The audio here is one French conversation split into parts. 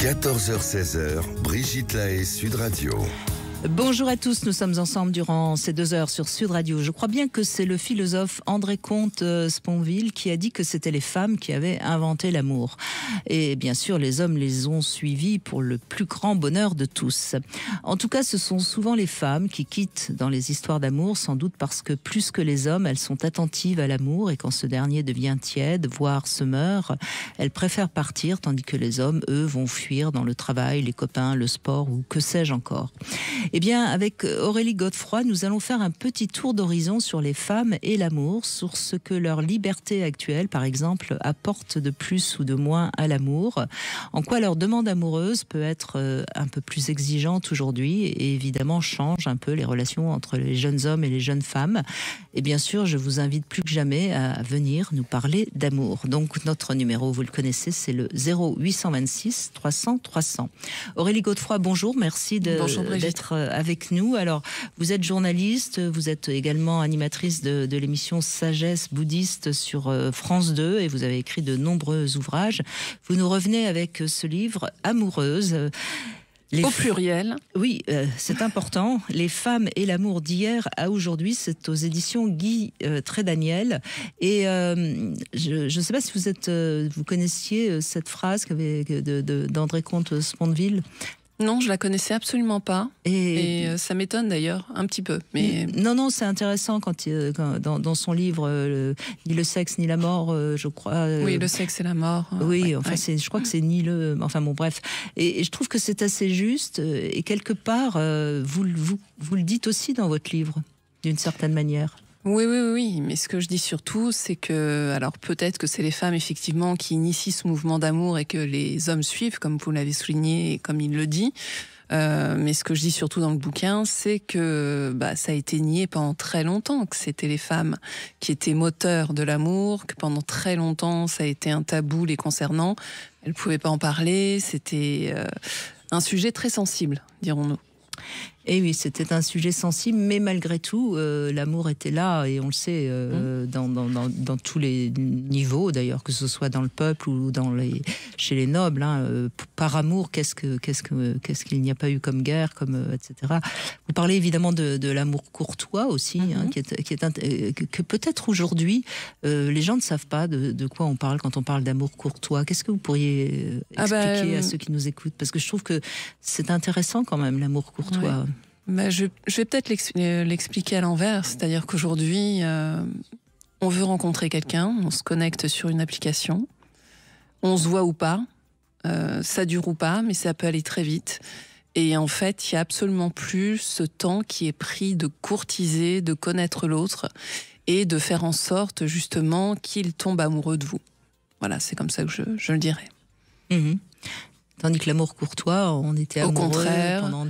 14h-16h, Brigitte Lahaie, Sud Radio. Bonjour à tous, nous sommes ensemble durant ces 2 heures sur Sud Radio. Je crois bien que c'est le philosophe André Comte-Sponville qui a dit que c'était les femmes qui avaient inventé l'amour. Et bien sûr, les hommes les ont suivis pour le plus grand bonheur de tous. En tout cas, ce sont souvent les femmes qui quittent dans les histoires d'amour, sans doute parce que plus que les hommes, elles sont attentives à l'amour et quand ce dernier devient tiède, voire se meurt, elles préfèrent partir, tandis que les hommes, eux, vont fuir dans le travail, les copains, le sport ou que sais-je encore. Eh bien, avec Aurélie Godefroy, nous allons faire un petit tour d'horizon sur les femmes et l'amour, sur ce que leur liberté actuelle, par exemple, apporte de plus ou de moins à l'amour, en quoi leur demande amoureuse peut être un peu plus exigeante aujourd'hui et évidemment change un peu les relations entre les jeunes hommes et les jeunes femmes. Et bien sûr, je vous invite plus que jamais à venir nous parler d'amour. Donc, notre numéro, vous le connaissez, c'est le 0826 300 300. Aurélie Godefroy, bonjour, merci d'être avec nous. Alors, vous êtes journaliste, vous êtes également animatrice de l'émission Sagesse bouddhiste sur France 2 et vous avez écrit de nombreux ouvrages. Vous nous revenez avec ce livre Amoureuse. Au pluriel. Oui, c'est important. Les femmes et l'amour d'hier à aujourd'hui, c'est aux éditions Guy Trédaniel. Et je ne sais pas si vous connaissiez cette phrase d'André Comte-Sponville. Non, je la connaissais absolument pas. Et ça m'étonne d'ailleurs un petit peu. Mais non, c'est intéressant quand dans son livre ni le sexe ni la mort, je crois. Oui, le sexe et la mort. Oui, je crois que c'est ni le. Enfin bon, bref. Et je trouve que c'est assez juste. Et quelque part, vous le dites aussi dans votre livre, d'une certaine manière. Oui, mais ce que je dis surtout, c'est que, alors peut-être que c'est les femmes effectivement qui initient ce mouvement d'amour et que les hommes suivent, comme vous l'avez souligné et comme il le dit. Mais ce que je dis surtout dans le bouquin, c'est que ça a été nié pendant très longtemps, que c'était les femmes qui étaient moteurs de l'amour, que pendant très longtemps ça a été un tabou les concernant. Elles ne pouvaient pas en parler, c'était un sujet très sensible, dirons-nous. Et oui, c'était un sujet sensible, mais malgré tout, l'amour était là, et on le sait, dans tous les niveaux, d'ailleurs, que ce soit dans le peuple ou chez les nobles. Par amour, qu'est-ce qu'il n'y a pas eu comme guerre, etc. Vous parlez évidemment de l'amour courtois aussi, que peut-être aujourd'hui, les gens ne savent pas de quoi on parle quand on parle d'amour courtois. Qu'est-ce que vous pourriez expliquer à ceux qui nous écoutent? Parce que je trouve que c'est intéressant quand même, l'amour courtois. Ouais. Je vais peut-être l'expliquer à l'envers, c'est-à-dire qu'aujourd'hui, on veut rencontrer quelqu'un, on se connecte sur une application, on se voit ou pas, ça dure ou pas, mais ça peut aller très vite. Et en fait, il n'y a absolument plus ce temps qui est pris de courtiser, de connaître l'autre et de faire en sorte justement qu'il tombe amoureux de vous. Voilà, c'est comme ça que je le dirais. Mmh. Tandis que l'amour courtois, on était amoureux pendant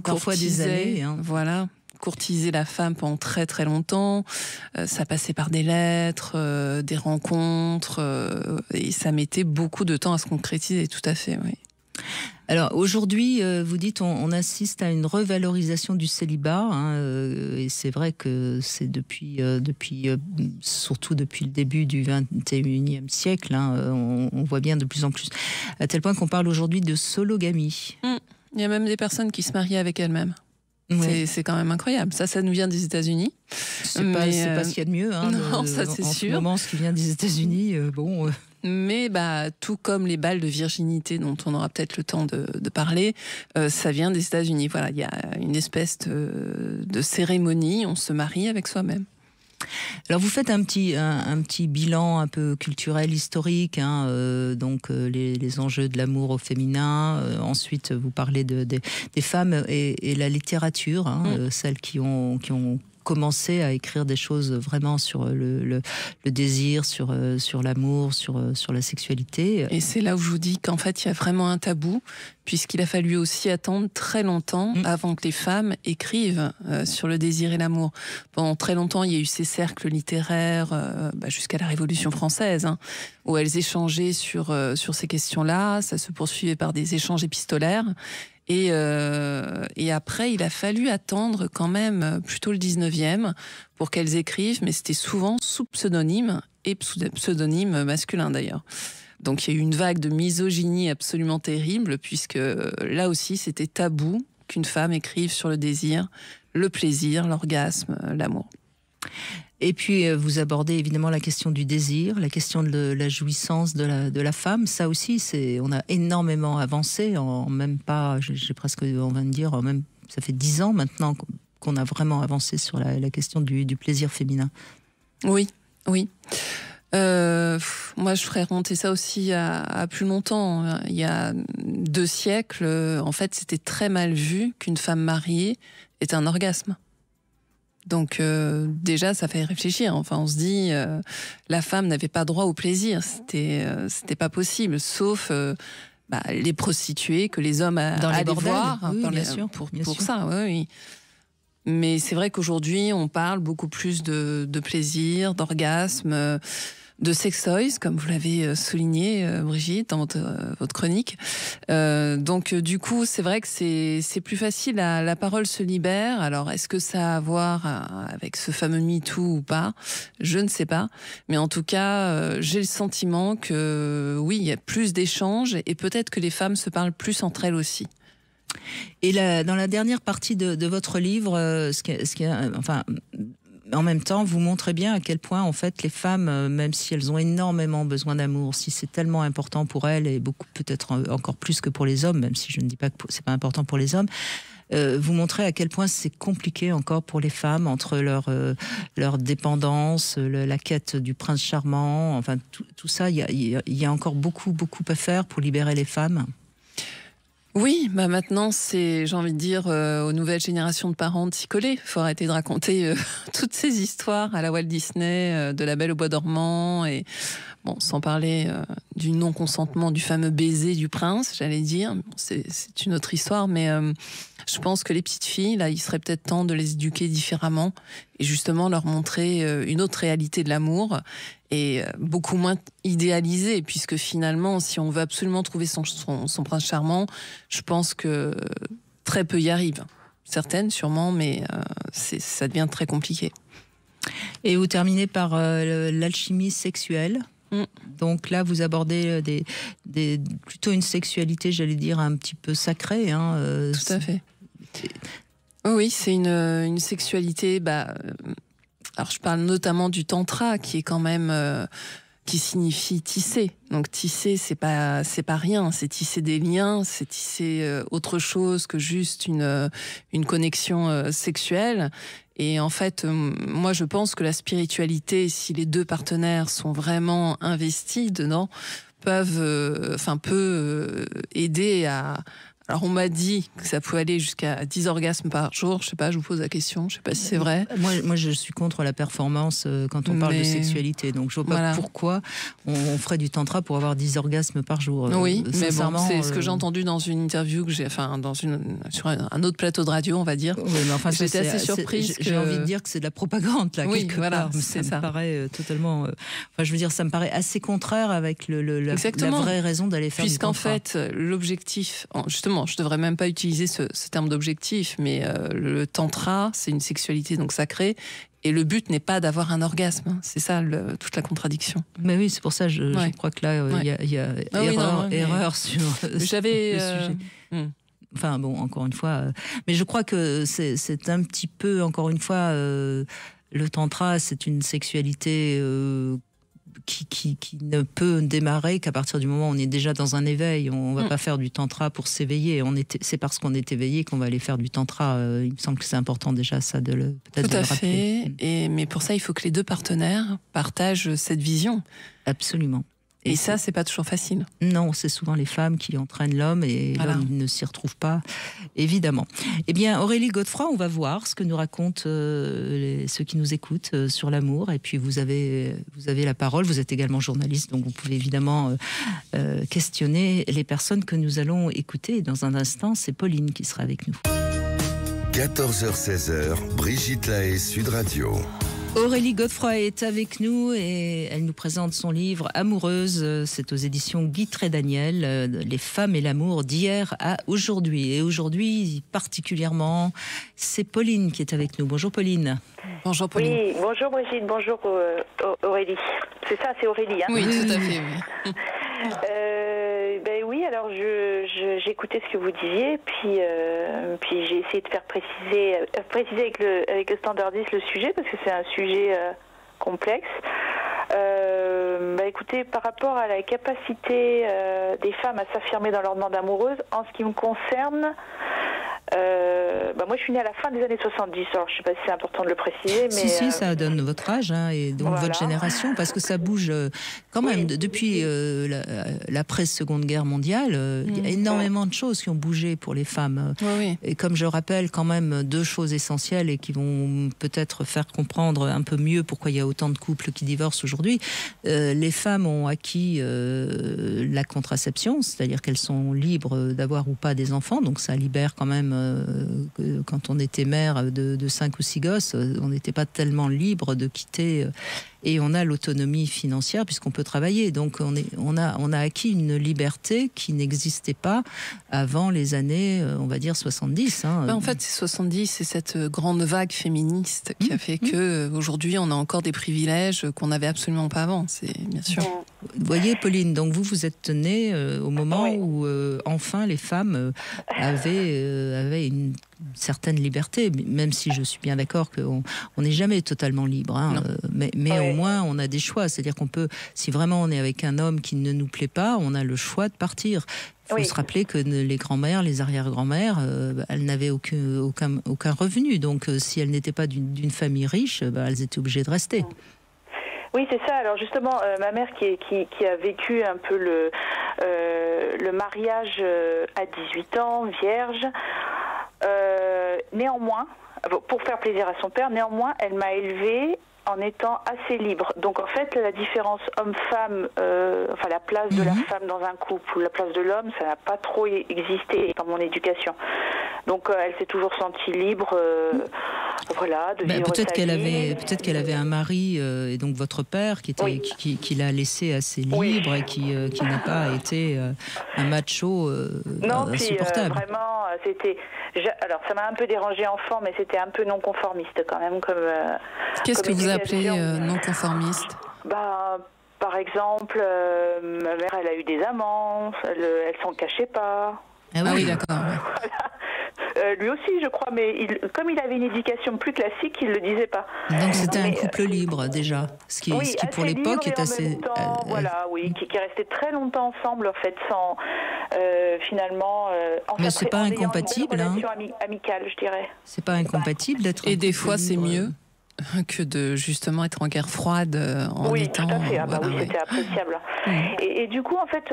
parfois des années. Voilà, courtiser la femme pendant très très longtemps. Ça passait par des lettres, des rencontres, et ça mettait beaucoup de temps à se concrétiser, tout à fait, oui. Alors aujourd'hui, vous dites, on assiste à une revalorisation du célibat, et c'est vrai que c'est surtout depuis le début du XXIe siècle, on voit bien de plus en plus, à tel point qu'on parle aujourd'hui de sologamie. Il y a même des personnes qui se marient avec elles-mêmes. Ouais. C'est quand même incroyable. Ça nous vient des États-Unis. C'est pas ce qu'il y a de mieux. Non, ça c'est sûr. En ce moment, ce qui vient des États-Unis, Mais tout comme les bals de virginité dont on aura peut-être le temps de parler, ça vient des États-Unis. Voilà, il y a une espèce de cérémonie, on se marie avec soi-même. Alors vous faites un petit bilan un peu culturel, historique, donc les enjeux de l'amour au féminin. Ensuite, vous parlez des femmes et la littérature, celles qui ont commencé à écrire des choses vraiment sur le désir, sur l'amour, sur la sexualité. Et c'est là où je vous dis qu'en fait, il y a vraiment un tabou, puisqu'il a fallu aussi attendre très longtemps avant que les femmes écrivent sur le désir et l'amour. Pendant très longtemps, il y a eu ces cercles littéraires jusqu'à la Révolution française, où elles échangeaient sur ces questions-là. Ça se poursuivait par des échanges épistolaires. Et après, il a fallu attendre quand même plutôt le 19e pour qu'elles écrivent, mais c'était souvent sous pseudonyme, et pseudonyme masculin d'ailleurs. Donc il y a eu une vague de misogynie absolument terrible, puisque là aussi c'était tabou qu'une femme écrive sur le désir, le plaisir, l'orgasme, l'amour. Et puis, vous abordez évidemment la question du désir, la question de la jouissance de la femme. Ça aussi, on a énormément avancé en même pas, j'ai presque, on va dire, ça fait 10 ans maintenant qu'on a vraiment avancé sur la question du plaisir féminin. Oui. Moi, je ferais remonter ça aussi à plus longtemps. Il y a 2 siècles, en fait, c'était très mal vu qu'une femme mariée ait un orgasme. Donc déjà, ça fait réfléchir. Enfin, on se dit, la femme n'avait pas droit au plaisir. C'était pas possible, sauf les prostituées que les hommes allaient voir pour ça. Oui. Mais c'est vrai qu'aujourd'hui, on parle beaucoup plus de plaisir, d'orgasme, de sex toys, comme vous l'avez souligné, Brigitte, dans votre chronique. Donc, du coup, c'est vrai que c'est plus facile, la parole se libère. Alors, est-ce que ça a à voir avec ce fameux MeToo ou pas? Je ne sais pas. Mais en tout cas, j'ai le sentiment que, oui, il y a plus d'échanges et peut-être que les femmes se parlent plus entre elles aussi. Et dans la dernière partie de votre livre, en même temps, vous montrez bien à quel point, en fait, les femmes, même si elles ont énormément besoin d'amour, si c'est tellement important pour elles, et beaucoup peut-être encore plus que pour les hommes, même si je ne dis pas que c'est pas important pour les hommes, vous montrez à quel point c'est compliqué encore pour les femmes entre leur dépendance, la quête du prince charmant, enfin tout ça, il y a encore beaucoup à faire pour libérer les femmes. Oui, maintenant, j'ai envie de dire, aux nouvelles générations de parents de s'y coller. Il faut arrêter de raconter toutes ces histoires à la Walt Disney, de La Belle au Bois dormant, et bon, sans parler du non-consentement du fameux baiser du prince, j'allais dire. Bon, c'est une autre histoire, mais je pense que les petites filles, là, il serait peut-être temps de les éduquer différemment et justement leur montrer une autre réalité de l'amour et beaucoup moins idéalisée, puisque finalement, si on veut absolument trouver son prince charmant, je pense que très peu y arrivent. Certaines, sûrement, mais ça devient très compliqué. Et vous terminez par l'alchimie sexuelle. Donc là, vous abordez plutôt une sexualité, j'allais dire, un petit peu sacrée. Tout à fait. Oui, c'est une sexualité... alors je parle notamment du tantra, qui est quand même... qui signifie tisser. Donc tisser, c'est pas rien, c'est tisser des liens, c'est tisser autre chose que juste une connexion sexuelle. Et en fait, moi je pense que la spiritualité, si les 2 partenaires sont vraiment investis dedans, peut aider à... Alors on m'a dit que ça pouvait aller jusqu'à 10 orgasmes par jour. Je sais pas, je vous pose la question, je sais pas si c'est vrai. Moi je suis contre la performance quand on parle de sexualité. Donc je vois pas pourquoi on ferait du tantra pour avoir 10 orgasmes par jour. Oui, mais bon, c'est ce que j'ai entendu dans une interview que j'ai, sur un autre plateau de radio, on va dire. Oui, mais enfin, j'étais assez surprise. J'ai envie de dire que c'est de la propagande là, quelque part. C'est ça. Me paraît totalement. Je veux dire, ça me paraît assez contraire avec la vraie raison d'aller faire du tantra. Puisqu'en fait, l'objectif, justement, je devrais même pas utiliser ce terme d'objectif, mais le tantra, c'est une sexualité donc sacrée, et le but n'est pas d'avoir un orgasme. C'est ça toute la contradiction. Mais oui, c'est pour ça je crois que là il y a erreur sur le sujet. Enfin bon, encore une fois, mais je crois que c'est un petit peu, encore une fois, le tantra, c'est une sexualité qui ne peut démarrer qu'à partir du moment où on est déjà dans un éveil. On ne va pas faire du tantra pour s'éveiller. C'est parce qu'on est éveillé qu'on va aller faire du tantra. Il me semble que c'est important déjà ça peut-être de le rappeler. Mais pour ça, il faut que les 2 partenaires partagent cette vision. Absolument. Et ça, c'est pas toujours facile. Non, c'est souvent les femmes qui entraînent l'homme et l'homme ne s'y retrouve pas, évidemment. Eh bien, Aurélie Godefroy, on va voir ce que nous racontent ceux qui nous écoutent sur l'amour. Et puis, vous avez la parole. Vous êtes également journaliste, donc vous pouvez évidemment questionner les personnes que nous allons écouter. Et dans un instant, c'est Pauline qui sera avec nous. 14h-16h, Brigitte Lahaie, Sud Radio. Aurélie Godefroy est avec nous et elle nous présente son livre Amoureuse. C'est aux éditions Guy Trédaniel, Les femmes et l'amour d'hier à aujourd'hui. Et aujourd'hui, particulièrement, c'est Pauline qui est avec nous. Bonjour Pauline. Bonjour Pauline. Oui, bonjour Brigitte, bonjour Aurélie. C'est ça, c'est Aurélie. Hein, oui, tout à fait. Oui. Ben oui, alors j'écoutais ce que vous disiez, puis j'ai essayé de faire préciser avec le standardiste le sujet, parce que c'est un sujet complexe. Écoutez, par rapport à la capacité des femmes à s'affirmer dans leur demande amoureuse, en ce qui me concerne, moi je suis née à la fin des années 70, alors je ne sais pas si c'est important de le préciser, mais... Si, ça donne votre âge, hein, et donc voilà. votre génération, parce que ça bouge quand même. Depuis l'après-Seconde Guerre mondiale, il y a énormément de choses qui ont bougé pour les femmes. Oui. Et comme je rappelle quand même 2 choses essentielles et qui vont peut-être faire comprendre un peu mieux pourquoi il y a autant de couples qui divorcent aujourd'hui, les femmes ont acquis la contraception, c'est-à-dire qu'elles sont libres d'avoir ou pas des enfants, donc ça libère quand même, quand on était mère de 5 ou 6 gosses, on n'était pas tellement libre de quitter, et on a l'autonomie financière puisqu'on peut travailler, donc on a acquis une liberté qui n'existait pas avant les années, on va dire 70. En fait, c'est 70, c'est cette grande vague féministe qui a fait que aujourd'hui on a encore des privilèges qu'on n'avait absolument pas avant, c'est bien sûr. Vous voyez, Pauline, donc vous êtes née au moment où enfin les femmes avaient une certaine liberté, même si je suis bien d'accord qu'on n'est jamais totalement libre, mais au moins on a des choix, c'est-à-dire qu'on peut, si vraiment on est avec un homme qui ne nous plaît pas, on a le choix de partir. Il faut se rappeler que les grands-mères, les arrière-grands-mères, elles n'avaient aucun revenu, donc si elles n'étaient pas d'une famille riche, elles étaient obligées de rester. Oui, c'est ça. Alors justement, ma mère qui a vécu un peu le mariage à 18 ans, vierge, néanmoins, pour faire plaisir à son père, néanmoins, elle m'a élevée en étant assez libre. Donc en fait, la différence homme-femme, la place de la femme dans un couple ou la place de l'homme, ça n'a pas trop existé dans mon éducation. Donc elle s'est toujours sentie libre, de vivre peut-être sa vie. Peut-être qu'elle avait un mari, et donc votre père, qui l'a laissé assez libre et qui n'a pas été un macho insupportable. Puis vraiment, alors ça m'a un peu dérangé enfant, mais c'était un peu non conformiste quand même. Qu'est-ce que vous appelez non conformiste? Par exemple, ma mère, elle a eu des amants, elle s'en cachait pas. Ah oui, d'accord. Voilà. Lui aussi, je crois, mais comme il avait une éducation plus classique, il ne le disait pas. Donc c'était un couple libre déjà, ce qui pour l'époque est assez... qui est resté très longtemps ensemble, en fait, sans finalement... mais c'est pas incompatible, une relation amicale, je dirais. C'est pas incompatible d'être... Et des fois, c'est mieux que de justement être en guerre froide en étant... Tout à fait. C'était appréciable. Et du coup, en fait,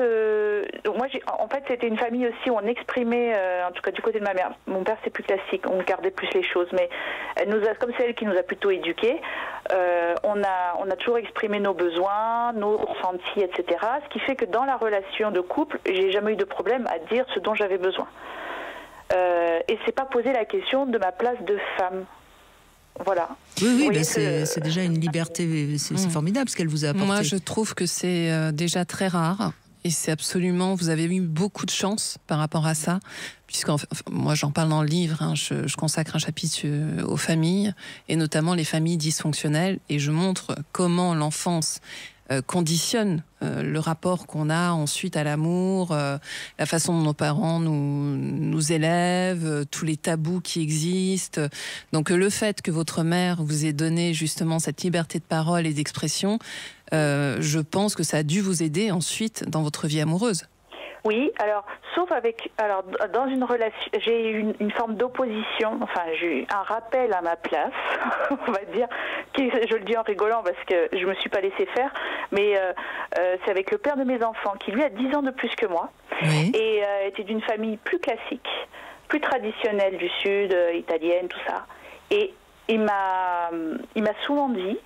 c'était une famille aussi où on exprimait, en tout cas du côté de ma mère. Mon père, c'est plus classique, on gardait plus les choses, mais comme c'est elle qui nous a plutôt éduqués, on a toujours exprimé nos besoins, nos ressentis, etc. Ce qui fait que dans la relation de couple, j'ai jamais eu de problème à dire ce dont j'avais besoin. Et c'est pas poser la question de ma place de femme. Voilà. Oui, c'est déjà une liberté, c'est formidable ce qu'elle vous a apporté. Moi, je trouve que c'est déjà très rare. Et c'est absolument, vous avez eu beaucoup de chance par rapport à ça, puisque moi j'en parle dans le livre, je consacre un chapitre aux familles, et notamment les familles dysfonctionnelles, et je montre comment l'enfance conditionne le rapport qu'on a ensuite à l'amour, la façon dont nos parents nous élèvent, tous les tabous qui existent. Donc le fait que votre mère vous ait donné justement cette liberté de parole et d'expression, je pense que ça a dû vous aider ensuite dans votre vie amoureuse. Oui, dans une relation, j'ai eu une forme d'opposition, j'ai eu un rappel à ma place, on va dire, je le dis en rigolant parce que je me suis pas laissée faire, mais c'est avec le père de mes enfants, qui lui a 10 ans de plus que moi, et était d'une famille plus classique, plus traditionnelle du Sud, italienne, tout ça. Et il m'a souvent dit,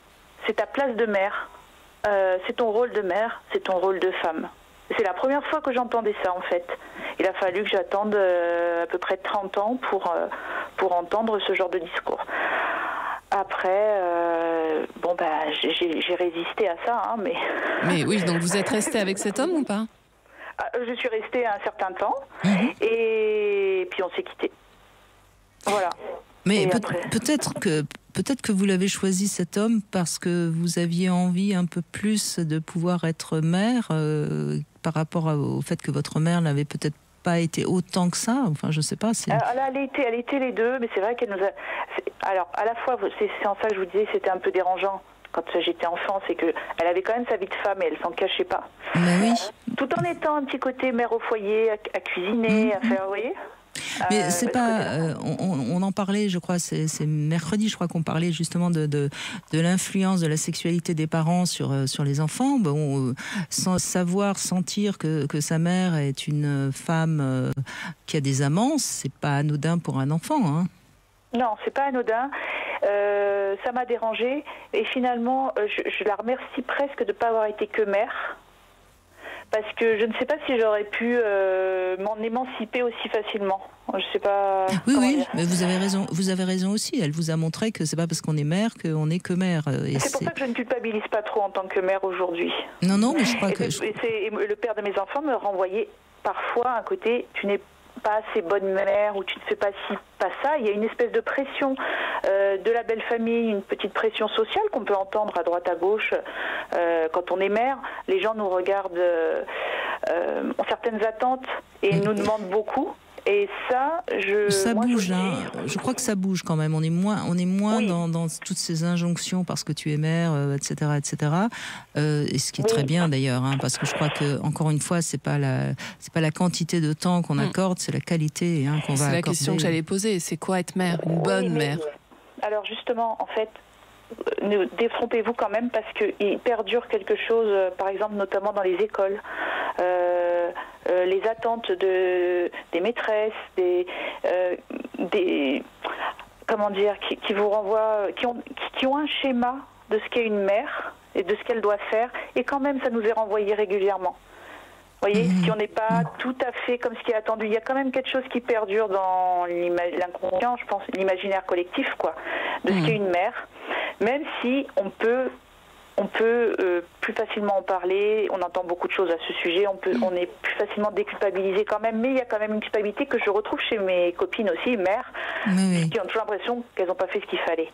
c'est ta place de mère, c'est ton rôle de mère, c'est ton rôle de femme. C'est la première fois que j'entendais ça, en fait. Il a fallu que j'attende à peu près 30 ans pour entendre ce genre de discours. Après, j'ai résisté à ça, mais... Mais oui, donc vous êtes restée avec cet homme ou pas? Je suis restée un certain temps, et puis on s'est quittés. Voilà. Mais peut-être que vous l'avez choisi, cet homme, parce que vous aviez envie un peu plus de pouvoir être mère, par rapport au fait que votre mère n'avait peut-être pas été autant que ça. Enfin, je sais pas. Elle a été les deux, mais c'est vrai qu'elle nous a. Alors, à la fois, c'est en ça que je vous disais, c'était un peu dérangeant quand j'étais enfant, c'est que elle avait quand même sa vie de femme et elle s'en cachait pas. Mais oui. Tout en étant un petit côté mère au foyer, à cuisiner, à faire, vous voyez. Mais c'est pas. On en parlait, je crois, c'est mercredi, je crois qu'on parlait justement de l'influence de la sexualité des parents sur les enfants. Bon, sans savoir, sentir que sa mère est une femme qui a des amants, c'est pas anodin pour un enfant, hein. Non, c'est pas anodin. Ça m'a dérangée et finalement, je la remercie presque de ne pas avoir été que mère. Parce que je ne sais pas si j'aurais pu m'en émanciper aussi facilement. Je sais pas. Oui, mais vous avez raison. Vous avez raison aussi. Elle vous a montré que c'est pas parce qu'on est mère qu'on est que mère. C'est pour ça que je ne culpabilise pas trop en tant que mère aujourd'hui. Non, mais je crois que. Et le père de mes enfants me renvoyait parfois un côté, tu n'es pas assez bonne mère ou tu ne fais pas ci, pas ça. Il y a une espèce de pression de la belle famille, une petite pression sociale qu'on peut entendre à droite à gauche quand on est mère. Les gens nous regardent, ont certaines attentes et nous demandent beaucoup. Et ça, bouge. Je crois que ça bouge quand même. On est moins oui. dans toutes ces injonctions parce que tu es mère, etc., etc. Et ce qui est très bien d'ailleurs, hein, parce que je crois que encore une fois, c'est pas la quantité de temps qu'on accorde, c'est la qualité qu'on va accorder. C'est la question que j'allais poser. C'est quoi être mère, une bonne mère? Alors justement, en fait, ne détrompez-vous quand même parce qu'il perdure quelque chose, par exemple, notamment dans les écoles. Les attentes des maîtresses, comment dire, qui vous renvoient, qui ont un schéma de ce qu'est une mère et de ce qu'elle doit faire, et quand même ça nous est renvoyé régulièrement. Vous voyez, si on n'est pas tout à fait comme ce qui est attendu, il y a quand même quelque chose qui perdure dans l'inconscient, je pense, l'imaginaire collectif, quoi, de ce qu'est une mère, même si on peut plus facilement en parler, on entend beaucoup de choses à ce sujet, on est plus facilement déculpabilisé quand même, mais il y a quand même une culpabilité que je retrouve chez mes copines aussi, mères, qui ont toujours l'impression qu'elles n'ont pas fait ce qu'il fallait.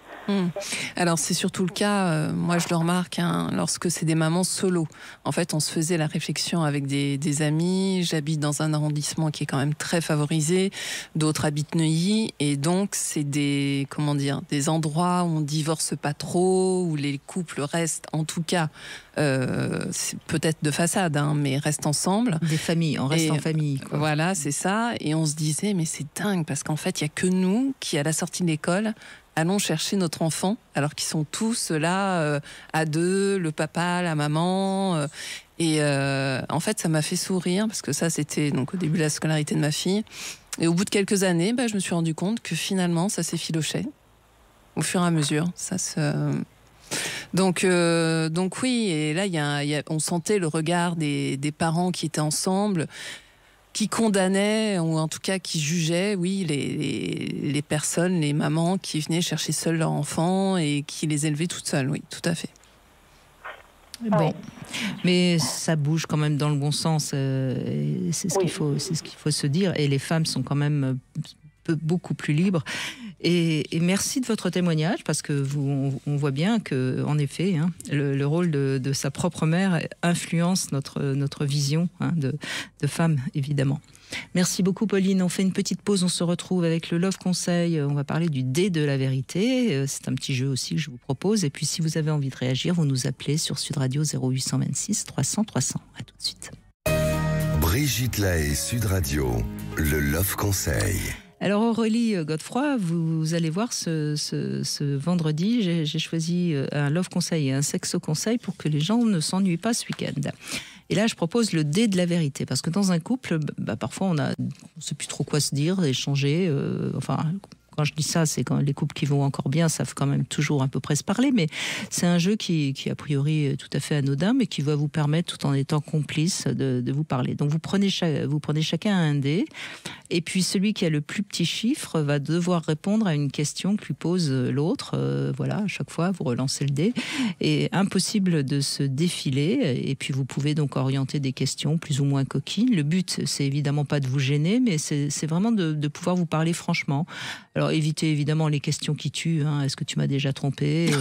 Alors c'est surtout le cas, moi je le remarque, lorsque c'est des mamans solo. En fait, on se faisait la réflexion avec des amis, j'habite dans un arrondissement qui est quand même très favorisé, d'autres habitent Neuilly, et donc c'est des endroits où on divorce pas trop, où les couples restent, en tout cas, peut-être de façade, mais restent ensemble. Des familles, on reste en famille, quoi. Voilà, c'est ça. Et on se disait, mais c'est dingue, parce qu'en fait, il n'y a que nous qui, à la sortie de l'école, allons chercher notre enfant, alors qu'ils sont tous là, à deux, le papa, la maman. Et en fait, ça m'a fait sourire, parce que ça, c'était donc au début de la scolarité de ma fille. Et au bout de quelques années, je me suis rendu compte que finalement, ça s'effilochait. Au fur et à mesure, ça se... Donc oui, et là, on sentait le regard des parents qui étaient ensemble, qui condamnaient, ou en tout cas qui jugeaient, oui, les personnes, les mamans qui venaient chercher seules leurs enfants et qui les élevaient toutes seules, oui, tout à fait. Bon, mais ça bouge quand même dans le bon sens, c'est ce qu'il faut se dire, et les femmes sont quand même beaucoup plus libres. Et merci de votre témoignage, parce que on voit bien que, en effet, le rôle de sa propre mère influence notre vision de femme, évidemment. Merci beaucoup, Pauline. On fait une petite pause, on se retrouve avec le Love Conseil. On va parler du dé de la vérité. C'est un petit jeu aussi que je vous propose. Et puis, si vous avez envie de réagir, vous nous appelez sur Sud Radio 0826 300 300. À tout de suite. Brigitte Lahaie, Sud Radio, le Love Conseil. Alors Aurélie Godefroy, vous allez voir ce vendredi, j'ai choisi un love conseil et un sexo conseil pour que les gens ne s'ennuient pas ce week-end. Et là, je propose le dé de la vérité, parce que dans un couple, parfois on ne sait plus trop quoi se dire, échanger, quand je dis ça, c'est quand les couples qui vont encore bien savent quand même toujours à peu près se parler, mais c'est un jeu qui a priori est tout à fait anodin, mais qui va vous permettre, tout en étant complice, de vous parler. Donc vous prenez chacun un dé, et puis celui qui a le plus petit chiffre va devoir répondre à une question que lui pose l'autre. Voilà, à chaque fois, vous relancez le dé. Et impossible de se défiler, et puis vous pouvez donc orienter des questions plus ou moins coquines. Le but, c'est évidemment pas de vous gêner, mais c'est vraiment de pouvoir vous parler franchement. Alors, Alors évitez évidemment les questions qui tuent. Hein. Est-ce que tu m'as déjà trompé?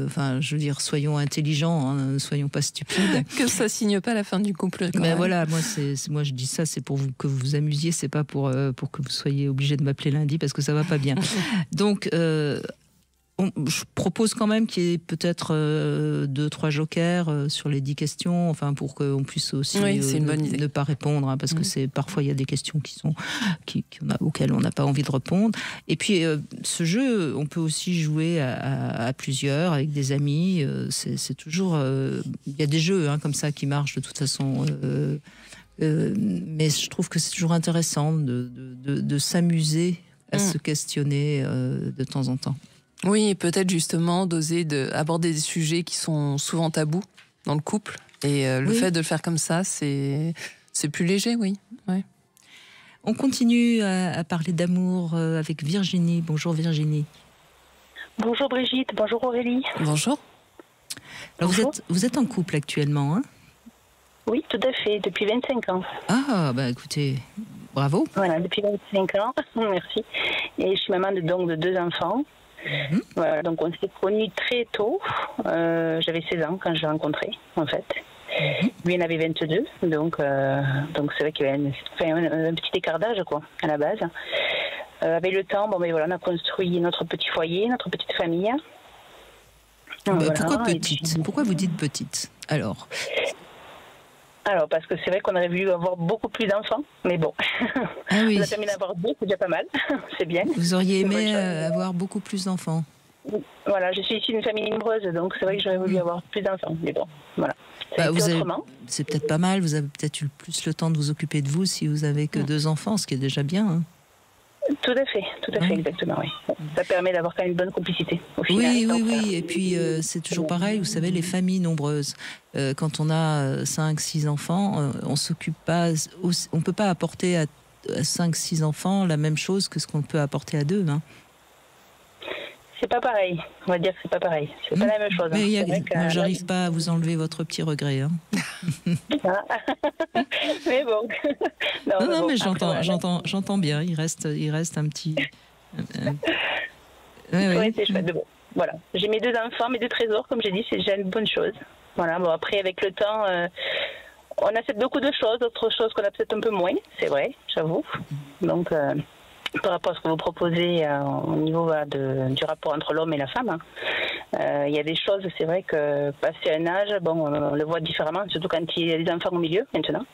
Enfin, je veux dire, soyons intelligents, hein, ne soyons pas stupides. Que ça signe pas la fin du couple. Mais voilà, moi je dis ça, c'est pour que vous vous amusiez, c'est pas pour que vous soyez obligé de m'appeler lundi parce que ça va pas bien. Donc je propose quand même qu'il y ait peut-être 2-3 jokers sur les 10 questions, enfin pour qu'on puisse aussi ne pas répondre, hein, parce que parfois il y a des questions auxquelles on n'a pas envie de répondre. Et puis ce jeu, on peut aussi jouer à plusieurs, avec des amis. C'est toujours, il y a des jeux comme ça qui marchent de toute façon. Mais je trouve que c'est toujours intéressant de s'amuser à se questionner de temps en temps. Oui, et peut-être justement d'oser aborder des sujets qui sont souvent tabous dans le couple. Et le fait de le faire comme ça, c'est plus léger, oui. Ouais. On continue à parler d'amour avec Virginie. Bonjour Virginie. Bonjour Brigitte, bonjour Aurélie. Bonjour. Alors vous êtes en couple actuellement, hein? Oui, tout à fait, depuis 25 ans. Ah, bah écoutez, bravo. Voilà, depuis 25 ans, merci. Et je suis maman de 2 enfants. Voilà, donc on s'est connus très tôt. J'avais 16 ans quand je l'ai rencontré, en fait. Lui, il en avait 22, donc c'est vrai qu'il y avait un petit écart d'âge, quoi, à la base. Avec le temps, on a construit notre petit foyer, notre petite famille. Voilà. Pourquoi petite? Pourquoi vous dites petite? Alors, parce que c'est vrai qu'on aurait voulu avoir beaucoup plus d'enfants, mais bon, oui. On a terminé d'avoir 2, c'est déjà pas mal, c'est bien. Vous auriez aimé avoir beaucoup plus d'enfants? Voilà, je suis issue d'une famille nombreuse, donc c'est vrai que j'aurais voulu avoir plus d'enfants, mais bon, voilà. C'est peut-être pas mal, vous avez peut-être eu plus le temps de vous occuper de vous si vous avez que 2 enfants, ce qui est déjà bien. Hein. Tout à fait, exactement, oui. Ça permet d'avoir quand même une bonne complicité au final. Oui, et puis c'est toujours pareil, vous savez, les familles nombreuses, quand on a 5-6 enfants, on peut pas apporter à 5-6 enfants la même chose que ce qu'on peut apporter à 2. Hein. C'est pas pareil, on va dire que c'est pas pareil. C'est pas la même chose. Mais moi, j'arrive pas à vous enlever votre petit regret. Hein. Mais bon. Non, mais j'entends bien. Il reste un petit. Oui, c'est chouette. Bon, voilà. J'ai mes 2 enfants, mes 2 trésors, comme j'ai dit, c'est déjà une bonne chose. Voilà. Bon, après, avec le temps, on accepte beaucoup de choses, d'autres choses qu'on accepte un peu moins. C'est vrai, j'avoue. Donc. Par rapport à ce que vous proposez au niveau du rapport entre l'homme et la femme, il y a des choses, c'est vrai que passé un âge, on le voit différemment, surtout quand il y a des enfants au milieu maintenant.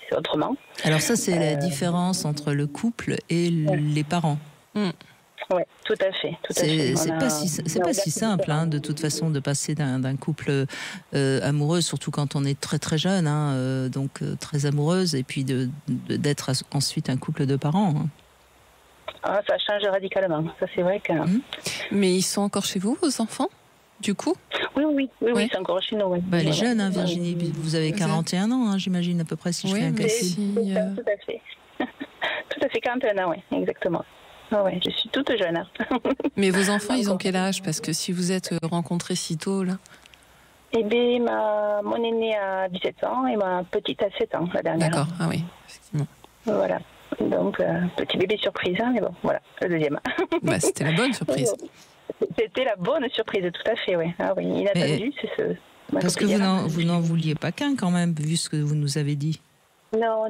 C'est autrement. Alors ça, c'est la différence entre le couple et les parents. Oui, tout à fait. C'est pas si simple, hein, de toute façon, de passer d'un couple amoureux, surtout quand on est très très jeune, donc très amoureuse, et puis d'être ensuite un couple de parents. Hein. Ah, ça change radicalement. Ça, c'est vrai que. Mais ils sont encore chez vous, vos enfants, du coup? Oui, c'est encore chez nous. Oui. Elle est jeune, hein, Virginie. Vous avez 41 ans, hein, j'imagine, à peu près, si je fais un calcul. Tout à fait. Tout à fait, 41 ans, oui, exactement. Ouais, je suis toute jeune. Mais vos enfants, ils ont quel âge? Parce que si vous êtes rencontrés si tôt, là. Eh bien, mon aîné a 17 ans et ma petite a 7 ans, la dernière. D'accord, ah oui, effectivement. Voilà. Donc, petit bébé surprise, mais bon, voilà, le deuxième. C'était la bonne surprise. C'était la bonne surprise, tout à fait, oui. Ah oui, inattendu, c'est ce... Parce que vous n'en vouliez pas qu'un, quand même, vu ce que vous nous avez dit. Non,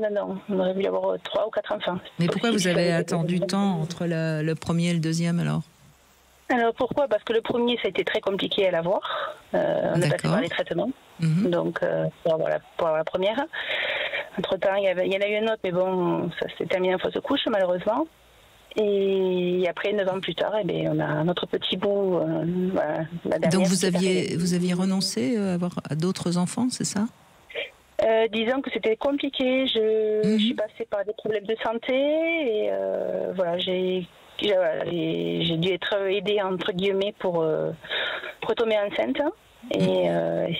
on aurait voulu avoir 3 ou 4 enfants. Mais pourquoi vous avez attendu tant entre le premier et le deuxième, alors? Alors, pourquoi? Parce que le premier, ça a été très compliqué à l'avoir. On a passé par les traitements, donc pour avoir la première. Entre-temps, il y en a eu un autre, mais bon, ça s'est terminé en fausse couche, malheureusement. Et après, 9 ans plus tard, on a notre petit bout. La dernière. Donc vous aviez renoncé à d'autres enfants, c'est ça? Disons que c'était compliqué. Je suis passée par des problèmes de santé et j'ai dû être aidée, entre guillemets, pour retomber enceinte. Et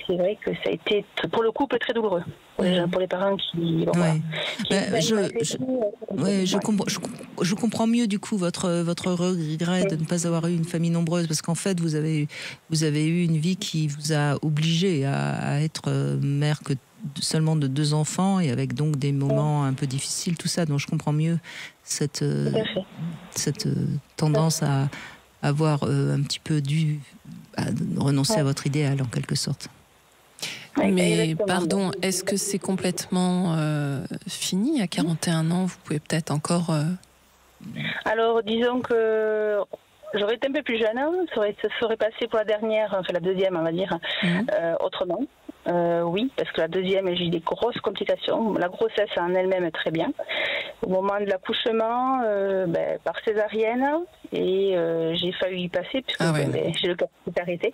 c'est vrai que ça a été, pour le couple, très douloureux. Pour les parents qui... Je comprends mieux, du coup, votre regret de ne pas avoir eu une famille nombreuse, parce qu'en fait, vous avez eu une vie qui vous a obligé à être mère seulement de 2 enfants et avec donc des moments un peu difficiles, tout ça. Donc je comprends mieux cette tendance à avoir un petit peu dû renoncer à votre idéal en quelque sorte. Mais pardon, est-ce que c'est complètement fini à 41 ans? Vous pouvez peut-être encore... Alors, disons que j'aurais été un peu plus jeune, ça serait passé pour la dernière, enfin la deuxième, on va dire, autrement. Oui, parce que la deuxième, j'ai eu des grosses complications. La grossesse en elle-même est très bien. Au moment de l'accouchement, par césarienne, et j'ai failli y passer, puisque j'ai le cœur qui s'est arrêté.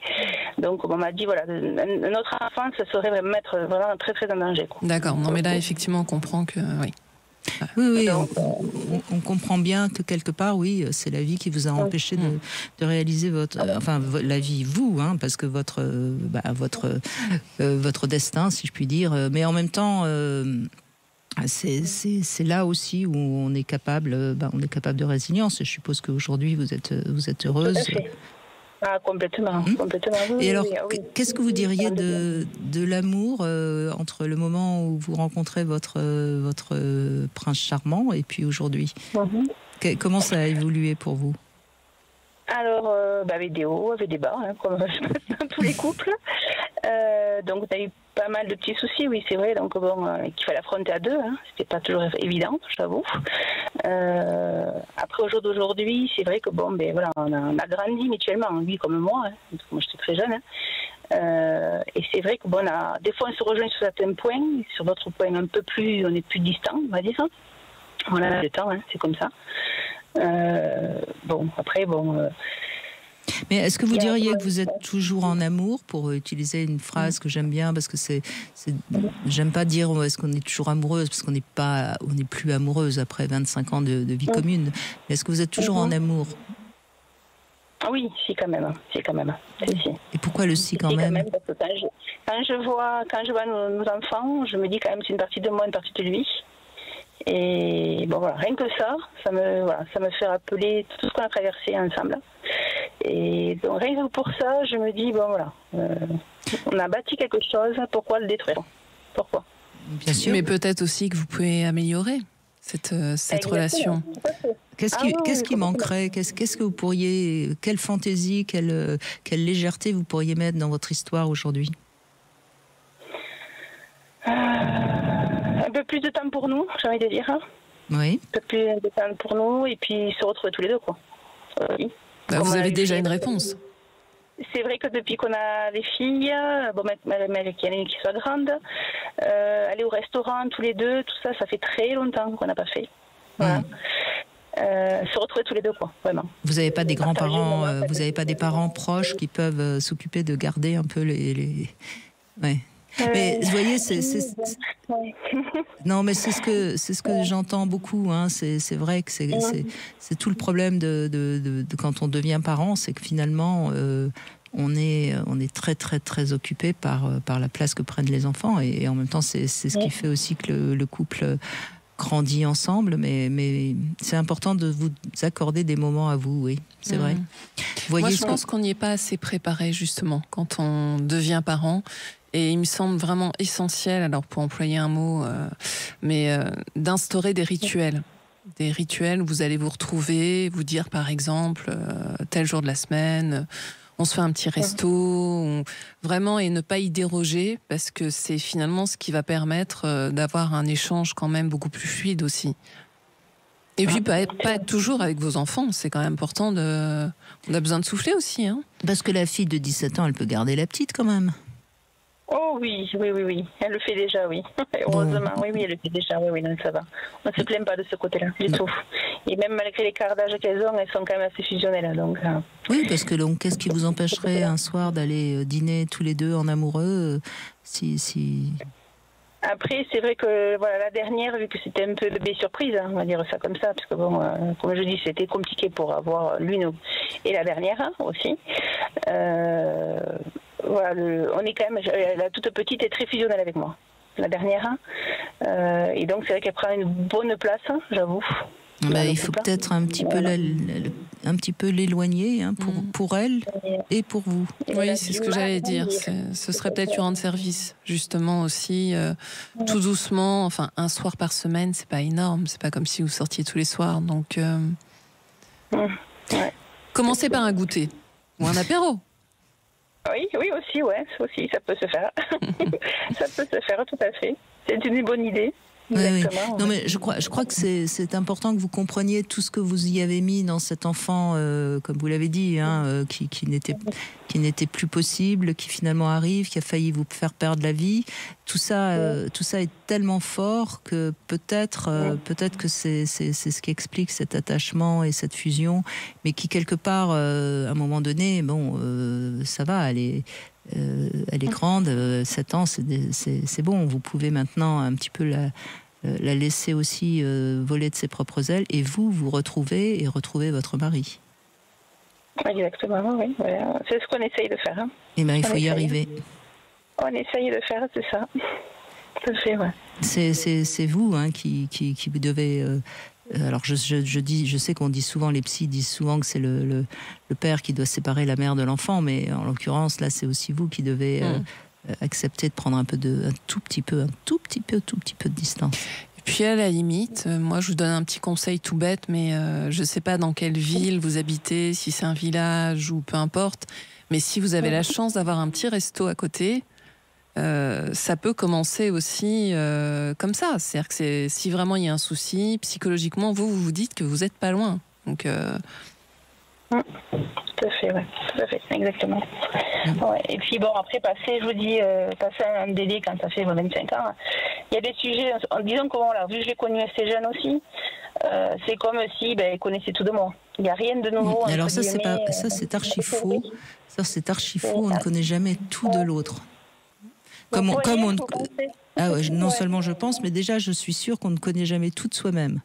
Donc on m'a dit, voilà, notre enfant, ça serait mettre vraiment très très en danger. D'accord, non mais là, effectivement, on comprend que... Oui. Oui, on comprend bien que quelque part, oui, c'est la vie qui vous a empêché de réaliser la vie, vous, parce que votre destin, si je puis dire. Mais en même temps, c'est là aussi où on est capable de résilience. Je suppose qu'aujourd'hui, vous êtes heureuse. Ah, complètement. Et alors, qu'est-ce que vous diriez de l'amour entre le moment où vous rencontrez votre prince charmant et puis aujourd'hui? Comment ça a évolué pour vous? Alors, avec des hauts, avec des bas, comme dans tous les couples. Donc, on a eu pas mal de petits soucis, oui, c'est vrai. Donc, qu'il fallait affronter à 2. C'était pas toujours évident, j'avoue. Après, au jour d'aujourd'hui, c'est vrai que, on a grandi mutuellement, lui comme moi. Moi, j'étais très jeune. Et c'est vrai que, des fois, on se rejoint sur certains points, sur d'autres points on est plus distants, on va dire. Voilà, le temps, c'est comme ça. Mais est-ce que vous diriez que vous êtes toujours en amour, pour utiliser une phrase que j'aime bien, parce que j'aime pas dire est-ce qu'on est toujours amoureuse, parce qu'on n'est plus amoureuse après 25 ans de vie commune. Mais est-ce que vous êtes toujours en amour? Oui, si quand même. Si. Et pourquoi le si quand même? Parce que quand je vois nos enfants, je me dis quand même c'est une partie de moi, une partie de lui. Et rien que ça me fait rappeler tout ce qu'on a traversé ensemble. Et donc rien que pour ça, je me dis on a bâti quelque chose, pourquoi le détruire? Pourquoi? Bien sûr. Mais peut-être aussi que vous pouvez améliorer cette relation. Qu'est-ce qui manquerait? Qu'est-ce que vous pourriez, quelle fantaisie, quelle légèreté vous pourriez mettre dans votre histoire aujourd'hui? Un peu plus de temps pour nous, j'ai envie de dire. Oui. Un peu plus de temps pour nous et puis se retrouver tous les deux, quoi. Oui. Vous avez déjà une réponse. C'est vrai que depuis qu'on a les filles, qu'il y en a une qui soit grande, aller au restaurant tous les deux, tout ça, ça fait très longtemps qu'on n'a pas fait. Voilà. Se retrouver tous les deux, quoi, vraiment. Vous n'avez pas des grands-parents, vous n'avez pas des parents proches qui peuvent s'occuper de garder un peu les... Ouais. Mais vous voyez, non, mais c'est ce que j'entends beaucoup. C'est vrai que c'est tout le problème de quand on devient parent, c'est que finalement on est très très très occupé par la place que prennent les enfants, et en même temps c'est ce qui fait aussi que le couple grandit ensemble. Mais c'est important de vous accorder des moments à vous. Oui, c'est vrai. Moi, je pense qu'on n'y est pas assez préparé justement quand on devient parent. Et il me semble vraiment essentiel, alors pour employer un mot, d'instaurer des rituels. Des rituels où vous allez vous retrouver, vous dire par exemple, tel jour de la semaine, on se fait un petit resto, vraiment, et ne pas y déroger, parce que c'est finalement ce qui va permettre d'avoir un échange quand même beaucoup plus fluide aussi. Et puis pas être toujours avec vos enfants, c'est quand même important on a besoin de souffler aussi. Parce que la fille de 17 ans, elle peut garder la petite quand même. Oh oui, elle le fait déjà, oui. Heureusement, oui, elle le fait déjà, oui, donc ça va. On ne se plaint pas de ce côté-là, du tout. Et même malgré l'écart d'âge qu'elles ont, elles sont quand même assez fusionnelles. Donc, oui, parce que donc, qu'est-ce qui vous empêcherait un soir d'aller dîner tous les deux en amoureux si... Après, c'est vrai que la dernière, vu que c'était un peu bébé surprise, on va dire ça comme ça, parce que comme je dis, c'était compliqué pour avoir l'une et la dernière aussi. On est quand même, la toute petite est très fusionnelle avec moi, la dernière. Et donc c'est vrai qu'elle prend une bonne place, j'avoue. Il faut peut-être un petit peu l'éloigner, hein, pour elle et pour vous. Oui, c'est ce que j'allais dire. Ce serait peut-être lui rendre service, justement aussi, tout doucement. Enfin, un soir par semaine, c'est pas énorme. C'est pas comme si vous sortiez tous les soirs. Donc, commencez par un goûter ou un apéro. Oui, aussi, ça peut se faire. Ça peut se faire, tout à fait. C'est une bonne idée. Oui. Non, mais je crois que c'est important que vous compreniez tout ce que vous y avez mis dans cet enfant, comme vous l'avez dit, hein, qui n'était plus possible, qui finalement arrive, qui a failli vous faire perdre la vie. Tout ça est tellement fort que peut-être que c'est ce qui explique cet attachement et cette fusion, mais qui quelque part, à un moment donné, ça va, elle est grande, 7 ans, c'est bon. Vous pouvez maintenant un petit peu la laisser aussi voler de ses propres ailes, et vous retrouvez votre mari. Exactement, oui. Voilà. C'est ce qu'on essaye de faire. Hein. Et bien, il faut y arriver. On essaye de faire, c'est ça. Tout à fait, ouais. C'est vous, hein, qui devez... alors je sais qu'on dit souvent, les psys disent souvent que c'est le père qui doit séparer la mère de l'enfant, mais en l'occurrence là c'est aussi vous qui devez accepter de prendre un tout petit peu de distance. Et puis à la limite, moi je vous donne un petit conseil tout bête, mais je sais pas dans quelle ville vous habitez, si c'est un village ou peu importe, mais si vous avez la chance d'avoir un petit resto à côté, ça peut commencer aussi comme ça. C'est-à-dire que si vraiment il y a un souci, psychologiquement, vous dites que vous n'êtes pas loin. Donc, Tout à fait, ouais. Tout à fait, exactement. Ouais. Et puis bon, après, passer un délai quand ça fait 25 ans, il y a des sujets, disons que voilà, vu que je l'ai connu assez jeune aussi, c'est comme si ils connaissaient tout de moi. Il n'y a rien de nouveau. Alors ça, c'est archi faux. Ça, c'est archi faux. On ne connaît jamais tout de l'autre. Non seulement je pense, mais déjà je suis sûre qu'on ne connaît jamais tout de soi-même.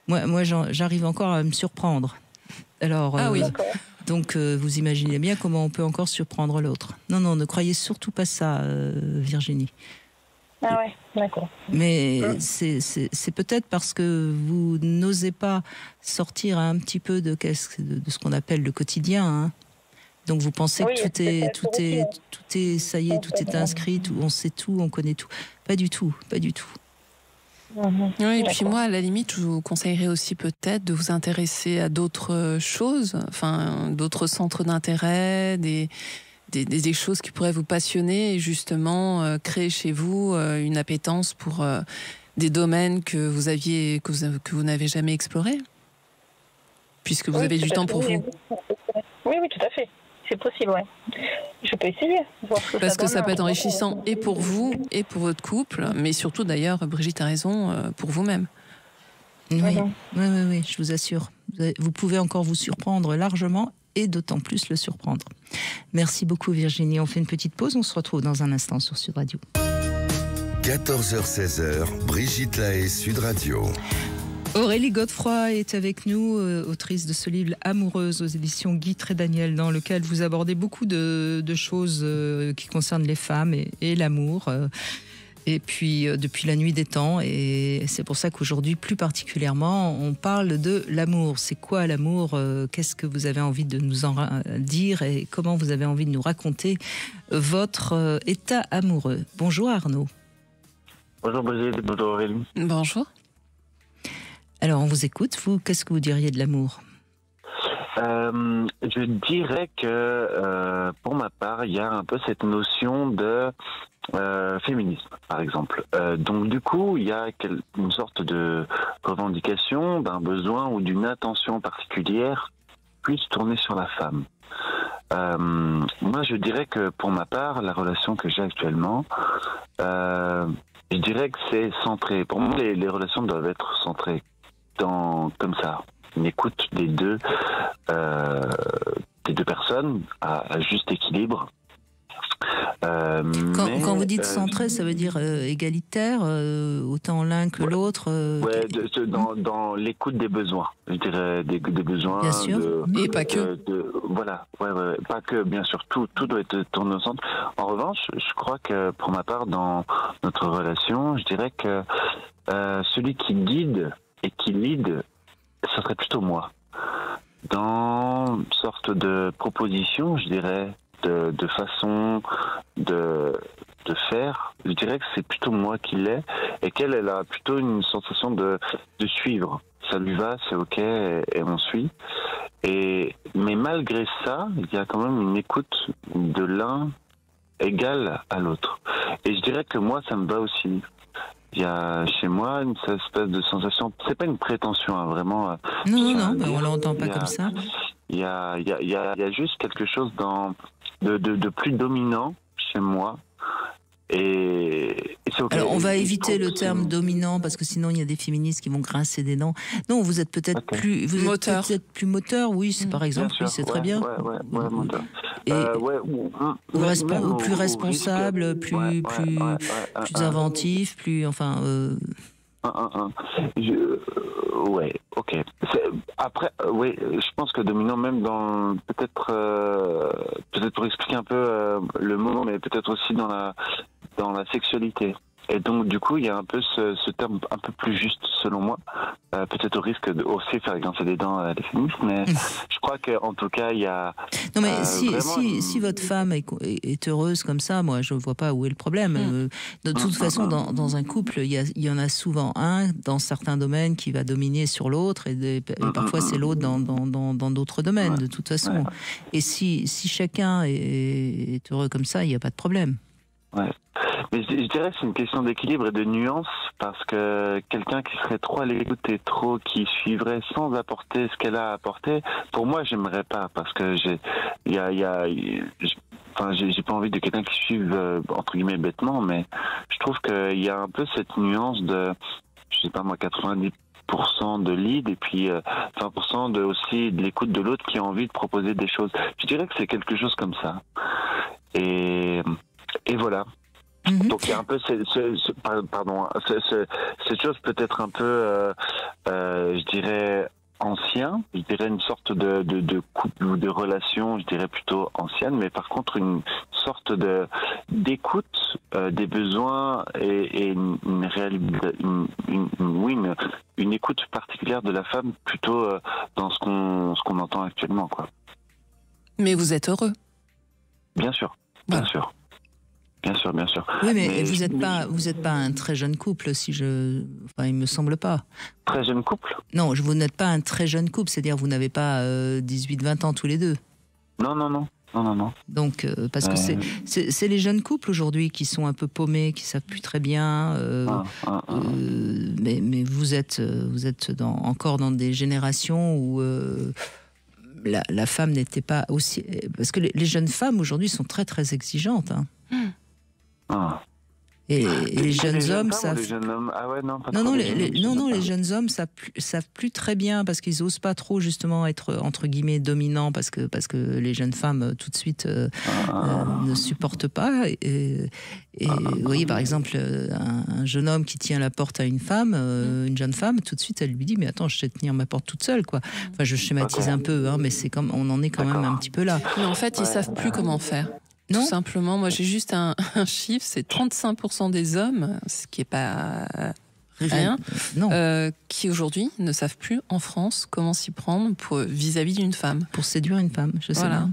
Moi j'arrive encore à me surprendre. Alors, donc vous imaginez bien comment on peut encore surprendre l'autre. Non, ne croyez surtout pas ça, Virginie. Ah ouais, d'accord. Mais c'est peut-être parce que vous n'osez pas sortir un petit peu de ce qu'on appelle le quotidien, hein. Donc vous pensez que tout est, ça y est, tout est inscrit, on sait tout, on connaît tout. Pas du tout. Oui, et puis moi, à la limite, je vous conseillerais aussi peut-être de vous intéresser à d'autres choses, enfin, d'autres centres d'intérêt, des choses qui pourraient vous passionner et justement créer chez vous une appétence pour des domaines que vous n'avez jamais explorés, puisque vous avez du temps pour vous. Oui, tout à fait. C'est possible, ouais. Je peux essayer. Parce que ça peut être enrichissant et pour vous et pour votre couple, mais surtout d'ailleurs, Brigitte a raison, pour vous-même. Oui, je vous assure. Vous pouvez encore vous surprendre largement et d'autant plus le surprendre. Merci beaucoup Virginie. On fait une petite pause, on se retrouve dans un instant sur Sud Radio. 14h-16h, Brigitte Lahaie, Sud Radio. Aurélie Godefroy est avec nous, autrice de ce livre Amoureuse aux éditions Guy Trédaniel, dans lequel vous abordez beaucoup de choses qui concernent les femmes et l'amour. Et puis depuis la nuit des temps, et c'est pour ça qu'aujourd'hui plus particulièrement on parle de l'amour. C'est quoi l'amour? Qu'est-ce que vous avez envie de nous en dire et comment vous avez envie de nous raconter votre état amoureux? Bonjour Arnaud. Bonjour Brigitte, bonjour Aurélie. Bonjour. Alors, on vous écoute. Vous, qu'est-ce que vous diriez de l'amour? Je dirais que, pour ma part, il y a un peu cette notion de féminisme, par exemple. Donc, du coup, il y a une sorte de revendication d'un besoin ou d'une attention particulière plus tournée sur la femme. Moi, je dirais que, pour ma part, la relation que j'ai actuellement, je dirais que c'est centré. Pour moi, les relations doivent être centrées comme ça, une écoute des deux personnes à juste équilibre. Quand vous dites centré, ça veut dire égalitaire, autant l'un que l'autre. Dans l'écoute des besoins, je dirais des besoins. Bien sûr. Et pas que. Voilà, pas que, bien sûr, tout doit être tourné au centre. En revanche, je crois que pour ma part, dans notre relation, je dirais que celui qui guide et qui lead ça serait plutôt moi. Dans une sorte de proposition, je dirais, de façon de faire, je dirais que c'est plutôt moi qui l'ai, et qu'elle, elle a plutôt une sensation de suivre. Ça lui va, c'est ok, et on suit. Mais malgré ça, il y a quand même une écoute de l'un égale à l'autre. Et je dirais que moi, ça me va aussi. Il y a chez moi une espèce de sensation, c'est pas une prétention, hein, vraiment. Non, on l'entend pas comme ça. Il y a juste quelque chose de plus dominant chez moi. Et c'est okay. Alors, on va éviter le terme dominant parce que sinon il y a des féministes qui vont grincer des dents. Non, vous êtes peut-être plus moteur. Plus moteur, oui, c'est par exemple, oui, c'est très bien. Ouais, moteur. Ou plus responsable, plus inventif, plus enfin. Ouais, ok. Après, oui, je pense que dominant même dans peut-être pour expliquer un peu le mot, mais peut-être aussi dans la sexualité. Et donc du coup, il y a un peu ce terme un peu plus juste selon moi, peut-être au risque de aussi faire grincer des dents à des féministes, mais je crois qu'en tout cas, il y a. Non mais si votre femme est heureuse comme ça, moi je vois pas où est le problème. De toute façon, dans un couple, il y en a souvent un dans certains domaines qui va dominer sur l'autre, et parfois c'est l'autre dans d'autres domaines. De toute façon, et si chacun est heureux comme ça, il n'y a pas de problème. Ouais. Mais je dirais que c'est une question d'équilibre et de nuance, parce que quelqu'un qui serait trop à l'écoute et qui suivrait sans apporter ce qu'elle a à apporter, pour moi, j'aimerais pas, parce que j'ai pas envie de quelqu'un qui suive entre guillemets bêtement, mais je trouve qu'il y a un peu cette nuance de, je sais pas moi, 90% de lead et puis 20% aussi de l'écoute de l'autre qui a envie de proposer des choses. Je dirais que c'est quelque chose comme ça. Et voilà. Donc il y a un peu cette chose peut-être un peu, je dirais ancien, je dirais une sorte de couple ou de relation, je dirais plutôt ancienne, mais par contre une sorte d'écoute des besoins et une écoute particulière de la femme plutôt dans ce qu'on entend actuellement, quoi. Mais vous êtes heureux? Bien sûr, bien sûr. Bien sûr. Oui, mais vous n'êtes pas un très jeune couple, enfin, il me semble pas. Très jeune couple? Non, vous n'êtes pas un très jeune couple, c'est-à-dire vous n'avez pas 18-20 ans tous les deux. Non. Donc, parce que c'est les jeunes couples aujourd'hui qui sont un peu paumés, qui savent plus très bien. Mais vous êtes encore dans des générations où la femme n'était pas aussi. Parce que les jeunes femmes aujourd'hui sont très très exigeantes. Hein. Et les jeunes hommes savent. Les jeunes hommes savent plus très bien, parce qu'ils osent pas trop justement être entre guillemets dominants, parce que les jeunes femmes tout de suite ne supportent pas. Et vous voyez par exemple un jeune homme qui tient la porte à une femme, une jeune femme, tout de suite elle lui dit mais attends, je sais tenir ma porte toute seule, quoi. Enfin je schématise un peu, hein, mais c'est comme on en est quand même un petit peu là. Mais en fait ils savent plus comment faire. Non. Tout simplement, moi j'ai juste un chiffre, c'est 35% des hommes, ce qui n'est pas rien, qui aujourd'hui ne savent plus en France comment s'y prendre vis-à-vis d'une femme. Pour séduire une femme, je sais bien.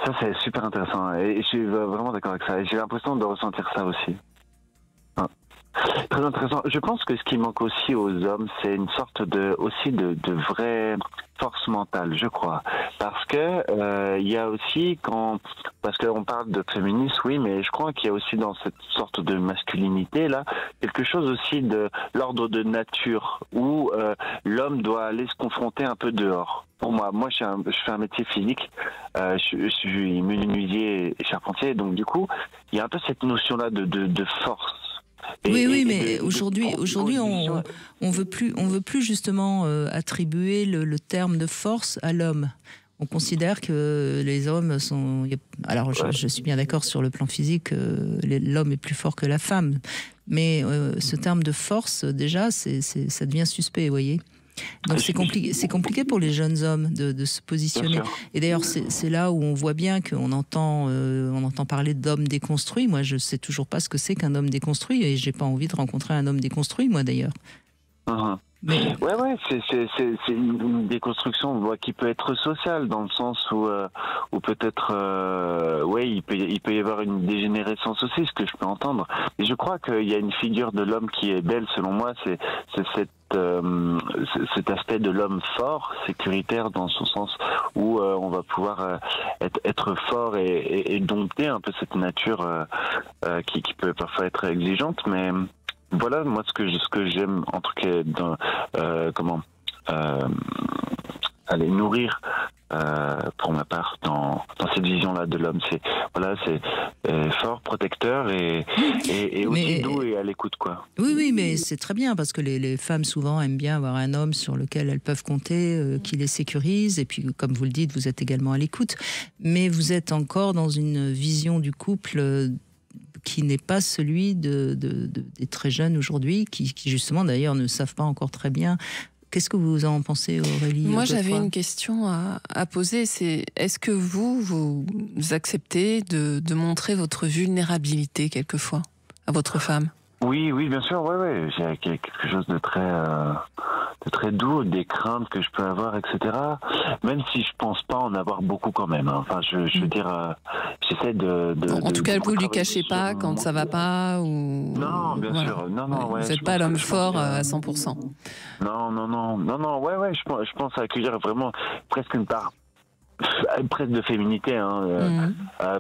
Ça c'est super intéressant, et je suis vraiment d'accord avec ça, et j'ai l'impression de ressentir ça aussi. Très intéressant. Je pense que ce qui manque aussi aux hommes, c'est une sorte de vraie force mentale, je crois. Parce que il y a aussi parce qu'on parle de féminisme, oui, mais je crois qu'il y a aussi dans cette sorte de masculinité là quelque chose aussi de l'ordre de nature où l'homme doit aller se confronter un peu dehors. Pour moi, je fais un métier physique, je suis menuisier et charpentier, donc du coup, il y a un peu cette notion là de force. Oui, mais aujourd'hui, on veut plus justement attribuer le terme de force à l'homme. On considère que les hommes sont. Alors, je suis bien d'accord sur le plan physique, l'homme est plus fort que la femme, mais ce terme de force, déjà, ça devient suspect, vous voyez. Donc c'est compliqué pour les jeunes hommes de se positionner. Et d'ailleurs c'est là où on voit bien qu'on entend parler d'hommes déconstruits. Moi je sais toujours pas ce que c'est qu'un homme déconstruit, et j'ai pas envie de rencontrer un homme déconstruit, moi d'ailleurs. Mais... Ouais, c'est une déconstruction qui peut être sociale, dans le sens où peut-être, il peut y avoir une dégénérescence aussi, ce que je peux entendre. Et je crois qu'il y a une figure de l'homme qui est belle, selon moi, c'est cet aspect de l'homme fort, sécuritaire, dans son sens où on va pouvoir être fort et dompter un peu cette nature qui peut parfois être exigeante, mais voilà, moi ce que j'aime en tout cas aller nourrir pour ma part dans cette vision-là de l'homme, c'est fort, protecteur et aussi doux et à l'écoute, quoi. Oui, mais c'est très bien parce que les femmes souvent aiment bien avoir un homme sur lequel elles peuvent compter, qui les sécurise, et puis comme vous le dites, vous êtes également à l'écoute, mais vous êtes encore dans une vision du couple qui n'est pas celui des très jeunes aujourd'hui, qui justement d'ailleurs ne savent pas encore très bien. Qu'est-ce que vous en pensez, Aurélie? Moi, j'avais une question à poser, c'est est-ce que vous acceptez de montrer votre vulnérabilité quelquefois à votre femme? Oui, bien sûr, ouais. J'ai quelque chose de très doux, des craintes que je peux avoir, etc. Même si je pense pas en avoir beaucoup quand même. Hein. Enfin, je veux dire, j'essaie de. En tout cas, vous lui cachez pas quand ça va pas ou. Non, bien sûr, non. Ouais, vous n'êtes pas l'homme fort à 100%. Non. Ouais. Je pense accueillir vraiment presque une part. Presque de féminité,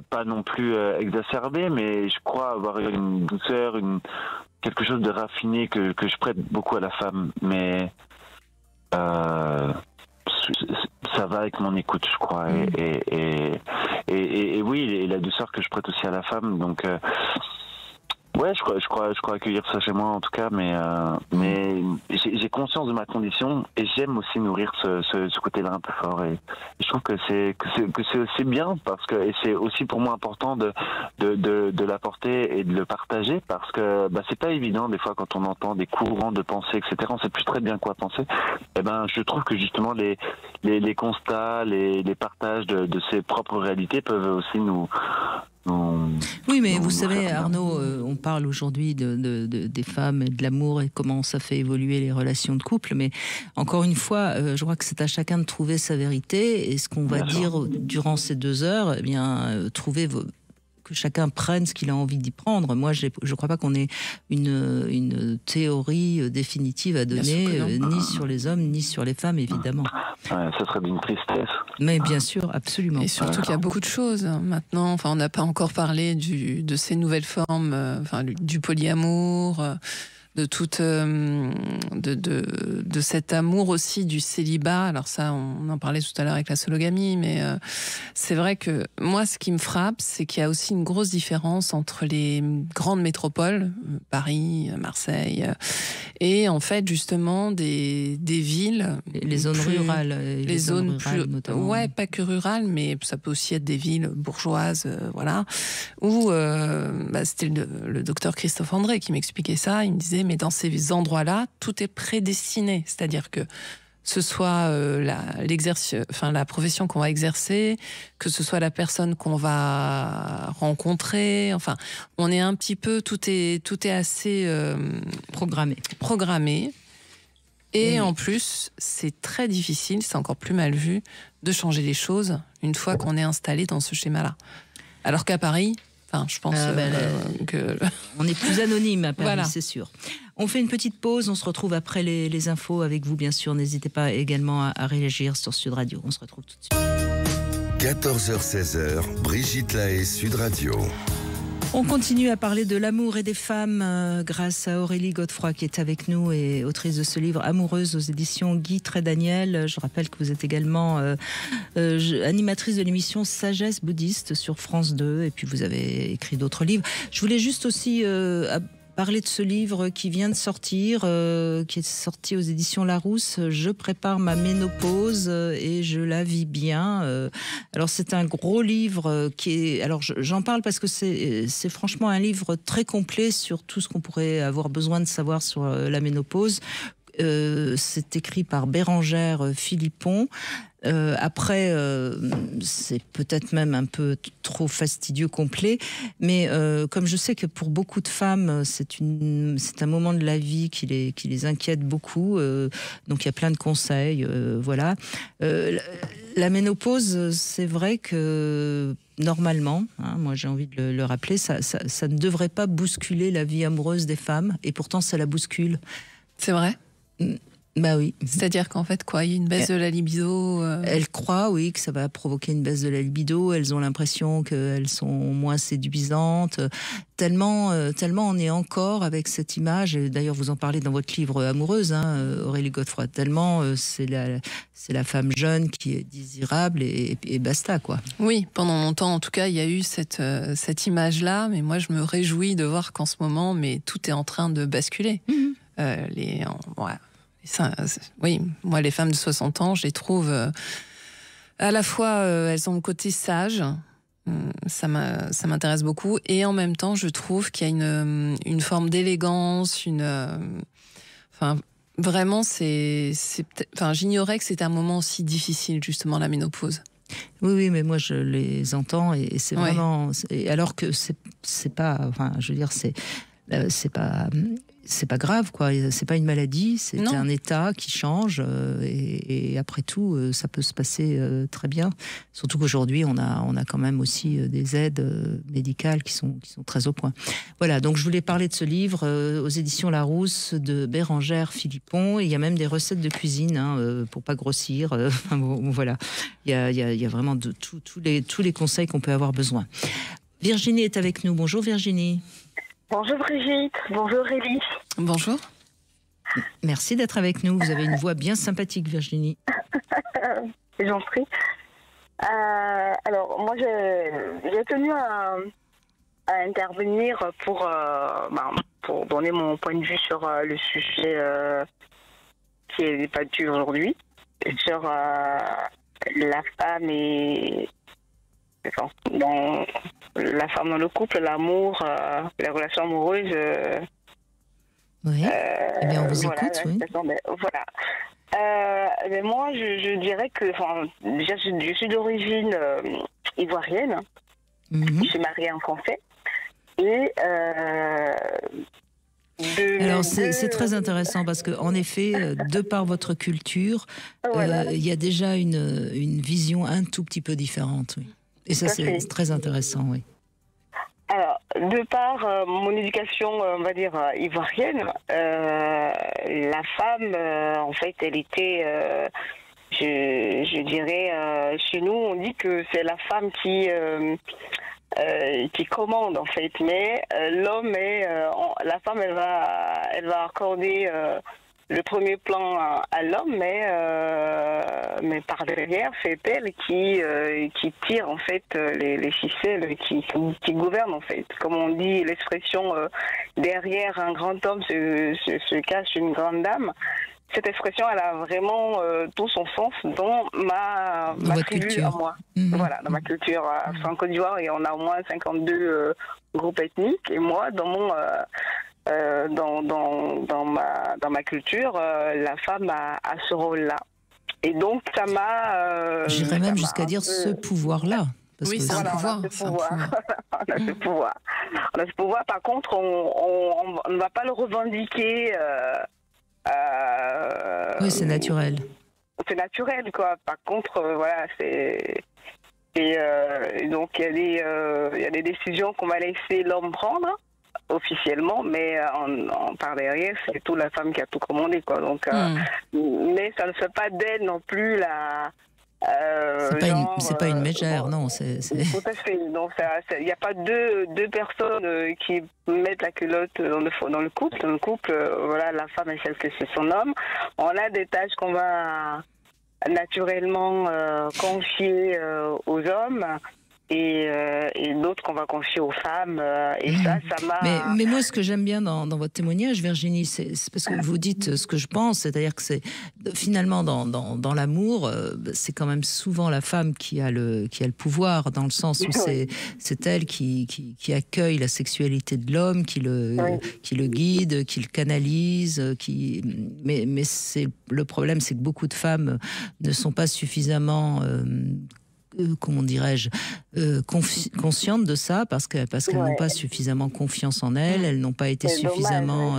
pas non plus exacerbée, mais je crois avoir une douceur, quelque chose de raffiné que je prête beaucoup à la femme, mais ça va avec mon écoute, je crois, et oui, et la douceur que je prête aussi à la femme, donc ouais, je crois accueillir ça chez moi en tout cas, mais j'ai conscience de ma condition et j'aime aussi nourrir ce côté-là un peu fort, et je trouve que c'est aussi bien parce que c'est aussi pour moi important de l'apporter et de le partager, parce que c'est pas évident des fois quand on entend des courants de pensée, etc. On sait plus très bien quoi penser. Et je trouve que justement les constats, les partages de ses propres réalités peuvent aussi nous. Oui, mais vous savez, Arnaud, on parle aujourd'hui des femmes et de l'amour et comment ça fait évoluer les relations de couple, mais encore une fois, je crois que c'est à chacun de trouver sa vérité, et ce qu'on va dire durant ces 2 heures, trouver que chacun prenne ce qu'il a envie d'y prendre. Moi, je ne crois pas qu'on ait une théorie définitive à donner, ni sur les hommes, ni sur les femmes, évidemment. Ouais, ça serait d'une tristesse. Mais bien sûr, absolument. Et surtout qu'il y a beaucoup de choses maintenant. Enfin, on n'a pas encore parlé de ces nouvelles formes, du polyamour, de toute de cet amour aussi du célibat. Alors ça, on en parlait tout à l'heure avec la sologamie, mais c'est vrai que moi, ce qui me frappe, c'est qu'il y a aussi une grosse différence entre les grandes métropoles, Paris, Marseille, et en fait justement des villes, les zones rurales, les zones rurales, notamment. Ouais, pas que rurales, mais ça peut aussi être des villes bourgeoises, voilà, où c'était le docteur Christophe André qui m'expliquait ça. Il me disait, mais dans ces endroits-là, tout est prédestiné, c'est-à-dire que ce soit la profession qu'on va exercer, que ce soit la personne qu'on va rencontrer, enfin, on est un petit peu, tout est assez programmé. Et en plus, c'est très difficile, c'est encore plus mal vu, de changer les choses une fois qu'on est installé dans ce schéma-là. Alors qu'à Paris, je pense que... On est plus anonyme à Paris, voilà. C'est sûr. On fait une petite pause, on se retrouve après les infos avec vous, bien sûr. N'hésitez pas également à réagir sur Sud Radio. On se retrouve tout de suite. 14h-16h, Brigitte Lahaie, Sud Radio. On continue à parler de l'amour et des femmes grâce à Aurélie Godefroy qui est avec nous et autrice de ce livre Amoureuse aux éditions Guy Trédaniel. Je rappelle que vous êtes également animatrice de l'émission Sagesse bouddhiste sur France 2 et puis vous avez écrit d'autres livres. Je voulais juste aussi parler de ce livre qui vient de sortir, qui est sorti aux éditions Larousse. Je prépare ma ménopause et je la vis bien. Alors c'est un gros livre qui est... Alors j'en parle parce que c'est franchement un livre très complet sur tout ce qu'on pourrait avoir besoin de savoir sur la ménopause. C'est écrit par Bérangère Philippon. Après, c'est peut-être même un peu trop fastidieux, complet, mais comme je sais que pour beaucoup de femmes, c'est un moment de la vie qui les inquiète beaucoup, donc il y a plein de conseils, voilà. La ménopause, c'est vrai que normalement, hein, moi j'ai envie de le rappeler, ça ne devrait pas bousculer la vie amoureuse des femmes, et pourtant ça la bouscule. C'est vrai ? Bah oui. C'est-à-dire qu'en fait, quoi, il y a une baisse de la libido Elles croient, oui, que ça va provoquer une baisse de la libido. Elles ont l'impression qu'elles sont moins séduisantes. Tellement on est encore avec cette image. D'ailleurs, vous en parlez dans votre livre Amoureuse, hein, Aurélie Godefroy. Tellement c'est la femme jeune qui est désirable et basta, quoi. Oui, pendant longtemps, en tout cas, il y a eu cette image-là. Mais moi, je me réjouis de voir qu'en ce moment, mais tout est en train de basculer. Ouais. Oui, moi, les femmes de 60 ans, je les trouve à la fois, elles ont le côté sage, ça m'intéresse beaucoup, et en même temps, je trouve qu'il y a une forme d'élégance, enfin, vraiment, j'ignorais que c'était un moment aussi difficile, justement, la ménopause. Oui, mais moi, je les entends, et c'est vraiment... Alors que c'est pas... Enfin, je veux dire, c'est pas grave, quoi. C'est pas une maladie, c'est un état qui change, et après tout, ça peut se passer très bien. Surtout qu'aujourd'hui, on a quand même aussi des aides médicales qui sont très au point. Voilà, donc je voulais parler de ce livre aux éditions Larousse de Bérangère Philippon. Il y a même des recettes de cuisine, hein, pour pas grossir. Bon, voilà, il y a vraiment tous les conseils qu'on peut avoir besoin. Virginie est avec nous. Bonjour Virginie. Bonjour Brigitte, bonjour Aurélie. Bonjour. Merci d'être avec nous. Vous avez une voix bien sympathique, Virginie. J'en prie. Alors, moi, j'ai tenu à intervenir pour donner mon point de vue sur le sujet qui est débattu aujourd'hui, sur la femme et... la femme dans le couple, l'amour, les relations amoureuses. Oui. Eh bien, on vous écoute, oui. Voilà. Mais moi, je dirais que, déjà, je suis d'origine ivoirienne. Je suis mariée en Français. Et alors c'est très intéressant parce que en effet, de par votre culture, il y a déjà une vision un tout petit peu différente, oui. Et ça, c'est très intéressant, oui. Alors, de par mon éducation, on va dire, ivoirienne, la femme, en fait, elle était, je dirais, chez nous, on dit que c'est la femme qui commande, en fait. Mais l'homme, la femme, elle va accorder... le premier plan à l'homme, mais par derrière, c'est elle qui tire en fait les ficelles, qui gouverne en fait. Comme on dit, l'expression derrière un grand homme se cache une grande dame. Cette expression, elle a vraiment tout son sens dans ma tribu culture. à moi. Voilà, dans ma culture. En Côte d'Ivoire, et on a au moins 52 groupes ethniques, et moi, dans mon... dans ma culture, la femme a ce rôle-là. Et donc, ça m'a... J'irais même jusqu'à dire ce pouvoir-là. Oui, c'est un pouvoir. On a ce pouvoir. On a ce pouvoir. Par contre, on ne va pas le revendiquer. Oui, c'est naturel. C'est naturel, quoi. Par contre, voilà, c'est... donc, il y a des décisions qu'on va laisser l'homme prendre, officiellement, mais par derrière, c'est tout la femme qui a tout commandé, quoi. Donc, mais ça ne fait pas d'elle non plus la... c'est pas une mégère, non. Tout à fait. Donc, il n'y a pas deux personnes qui mettent la culotte dans le couple. Dans le couple, voilà, la femme est celle que c'est son homme. On a des tâches qu'on va naturellement confier aux hommes. et d'autres qu'on va confier aux femmes. Et ça m'a... Mais moi, ce que j'aime bien dans votre témoignage, Virginie, c'est parce que vous dites ce que je pense, c'est-à-dire que c'est finalement dans l'amour, c'est quand même souvent la femme qui a le pouvoir, dans le sens où c'est elle qui accueille la sexualité de l'homme, qui le guide, qui le canalise, mais le problème, c'est que beaucoup de femmes ne sont pas suffisamment comment dirais-je, conscientes de ça, parce qu'elles n'ont pas suffisamment confiance en elles n'ont pas été suffisamment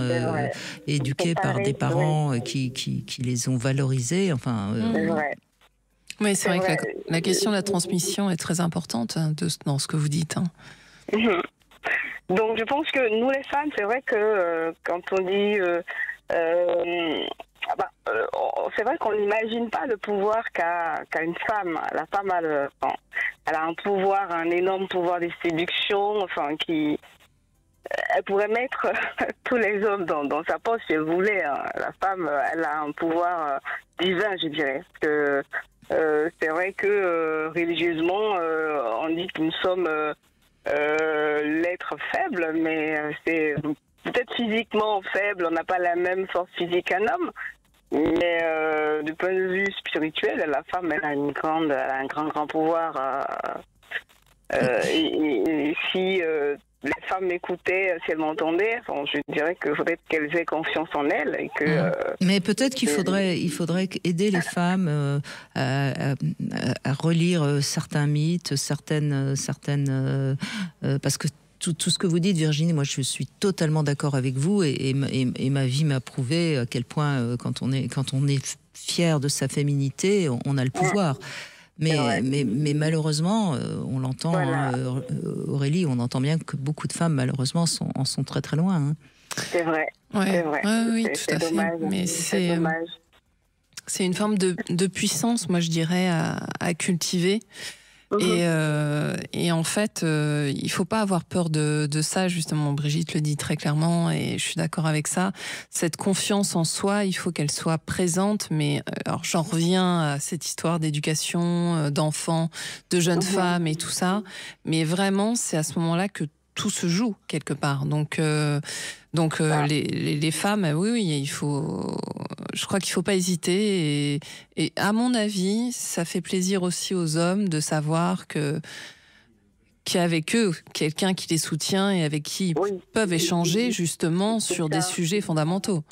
éduquées par des parents qui les ont valorisées. Enfin, oui, c'est vrai que la question de la transmission est très importante dans ce que vous dites. Donc je pense que nous les femmes, c'est vrai que quand on dit... c'est vrai qu'on n'imagine pas le pouvoir qu'a une femme. La femme, elle a un pouvoir, un énorme pouvoir de séduction, enfin, elle pourrait mettre tous les hommes dans sa poche si elle voulait. La femme, elle a un pouvoir divin, je dirais. C'est vrai que religieusement, on dit que nous sommes l'être faible, mais c'est peut-être physiquement faible, on n'a pas la même force physique qu'un homme. Mais du point de vue spirituel, la femme, elle a un grand pouvoir. Et si les femmes m'écoutaient, si elles m'entendaient, je dirais qu'il faudrait qu'elles aient confiance en elles. Et que, mais peut-être qu'il faudrait aider les femmes à relire certains mythes, certaines parce que tout ce que vous dites, Virginie, moi je suis totalement d'accord avec vous et ma vie m'a prouvé à quel point quand on est fier de sa féminité, on a le pouvoir. Mais malheureusement, on l'entend, Aurélie, on entend bien que beaucoup de femmes malheureusement en sont très très loin. C'est vrai. C'est vrai. Oui, tout à fait. Mais c'est une forme de puissance, moi je dirais, à cultiver. Et en fait, il faut pas avoir peur de ça, justement. Brigitte le dit très clairement et je suis d'accord avec ça. Cette confiance en soi, il faut qu'elle soit présente. Mais alors, j'en reviens à cette histoire d'éducation, d'enfants, de jeunes femmes et tout ça. Mais vraiment, c'est à ce moment-là que tout se joue quelque part. Donc les femmes, oui, je crois qu'il faut pas hésiter. Et à mon avis, ça fait plaisir aussi aux hommes de savoir qu'il y a avec eux quelqu'un qui les soutient et avec qui ils peuvent échanger justement sur des sujets fondamentaux.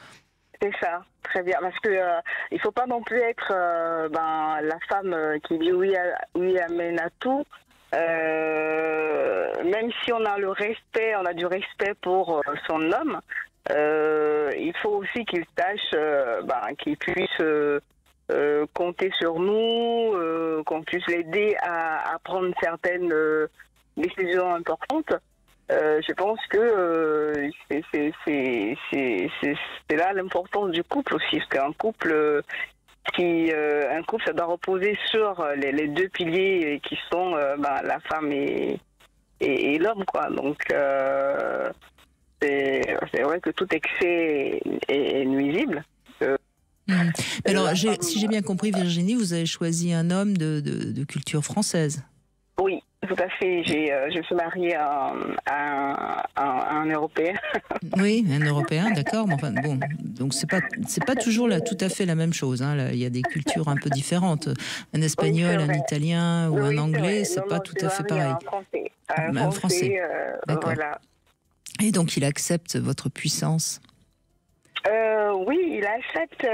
C'est ça, très bien. Parce que il faut pas non plus être la femme qui dit oui amène à tout. Même si on a du respect pour son homme, il faut aussi qu'il sache qu'il puisse compter sur nous, qu'on puisse l'aider à prendre certaines décisions importantes. Je pense que c'est là l'importance du couple aussi, parce qu'un couple... un couple, ça doit reposer sur les deux piliers qui sont la femme et l'homme, quoi. Donc, c'est vrai que tout excès est nuisible. Alors, si j'ai bien compris, Virginie, vous avez choisi un homme de culture française. Oui, tout à fait. Je suis mariée à un Européen. Oui, un Européen, d'accord. Mais enfin, bon, donc c'est pas toujours tout à fait la même chose. Là, il y a des cultures un peu différentes. Un Espagnol, un Italien ou un Anglais, c'est pas tout à fait pareil. Un Français. D'accord. Voilà. Et donc, il accepte votre puissance. Oui, il accepte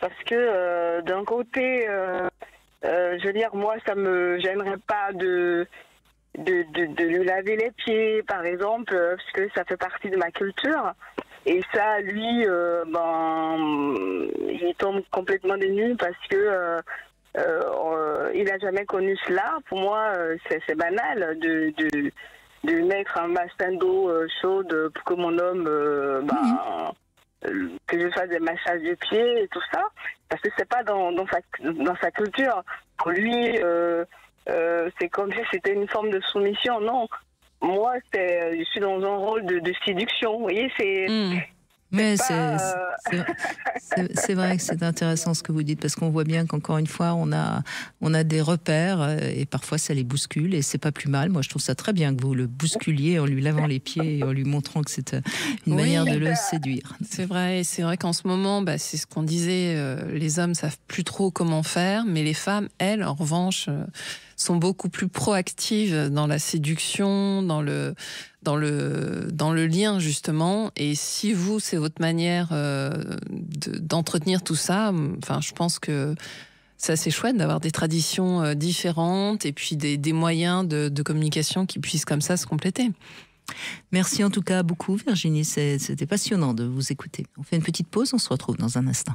parce que d'un côté. Je veux dire, moi, ça me gênerait pas de lui laver les pieds, par exemple, parce que ça fait partie de ma culture. Et ça, lui, il tombe complètement des nues parce que il n'a jamais connu cela. Pour moi, c'est banal de mettre un bassin d'eau chaude pour que mon homme... que je fasse des massages de pieds et tout ça, parce que c'est pas dans sa culture. Pour lui, c'est comme si c'était une forme de soumission. Non, moi, je suis dans un rôle de séduction. Vous voyez, c'est Mais pas, c'est vrai que c'est intéressant ce que vous dites, parce qu'on voit bien qu'encore une fois, on a des repères et parfois ça les bouscule et c'est pas plus mal. Moi, je trouve ça très bien que vous le bousculiez en lui lavant les pieds et en lui montrant que c'est une manière de le séduire. C'est vrai, et c'est vrai qu'en ce moment, c'est ce qu'on disait, les hommes savent plus trop comment faire, mais les femmes, elles, en revanche, sont beaucoup plus proactives dans la séduction, dans le lien justement. Et si vous, c'est votre manière d'entretenir tout ça, enfin, je pense que c'est assez chouette d'avoir des traditions différentes et puis des moyens de communication qui puissent comme ça se compléter. Merci en tout cas beaucoup Virginie, c'était passionnant de vous écouter. On fait une petite pause, on se retrouve dans un instant.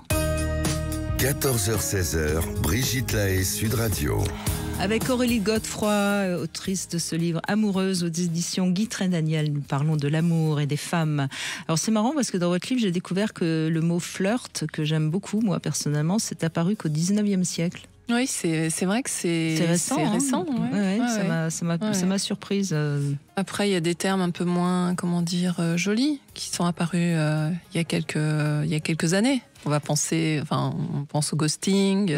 14h-16h, Brigitte Lahaie, Sud Radio. Avec Aurélie Godefroy, autrice de ce livre Amoureuse aux éditions Guy Trédaniel, nous parlons de l'amour et des femmes. Alors c'est marrant parce que dans votre livre, j'ai découvert que le mot flirt, que j'aime beaucoup moi personnellement, c'est apparu qu'au 19e siècle. Oui, c'est vrai que c'est récent. C'est récent, ouais. Ça m'a surprise. Après, il y a des termes un peu moins, jolis, qui sont apparus il y a quelques années. On pense au ghosting,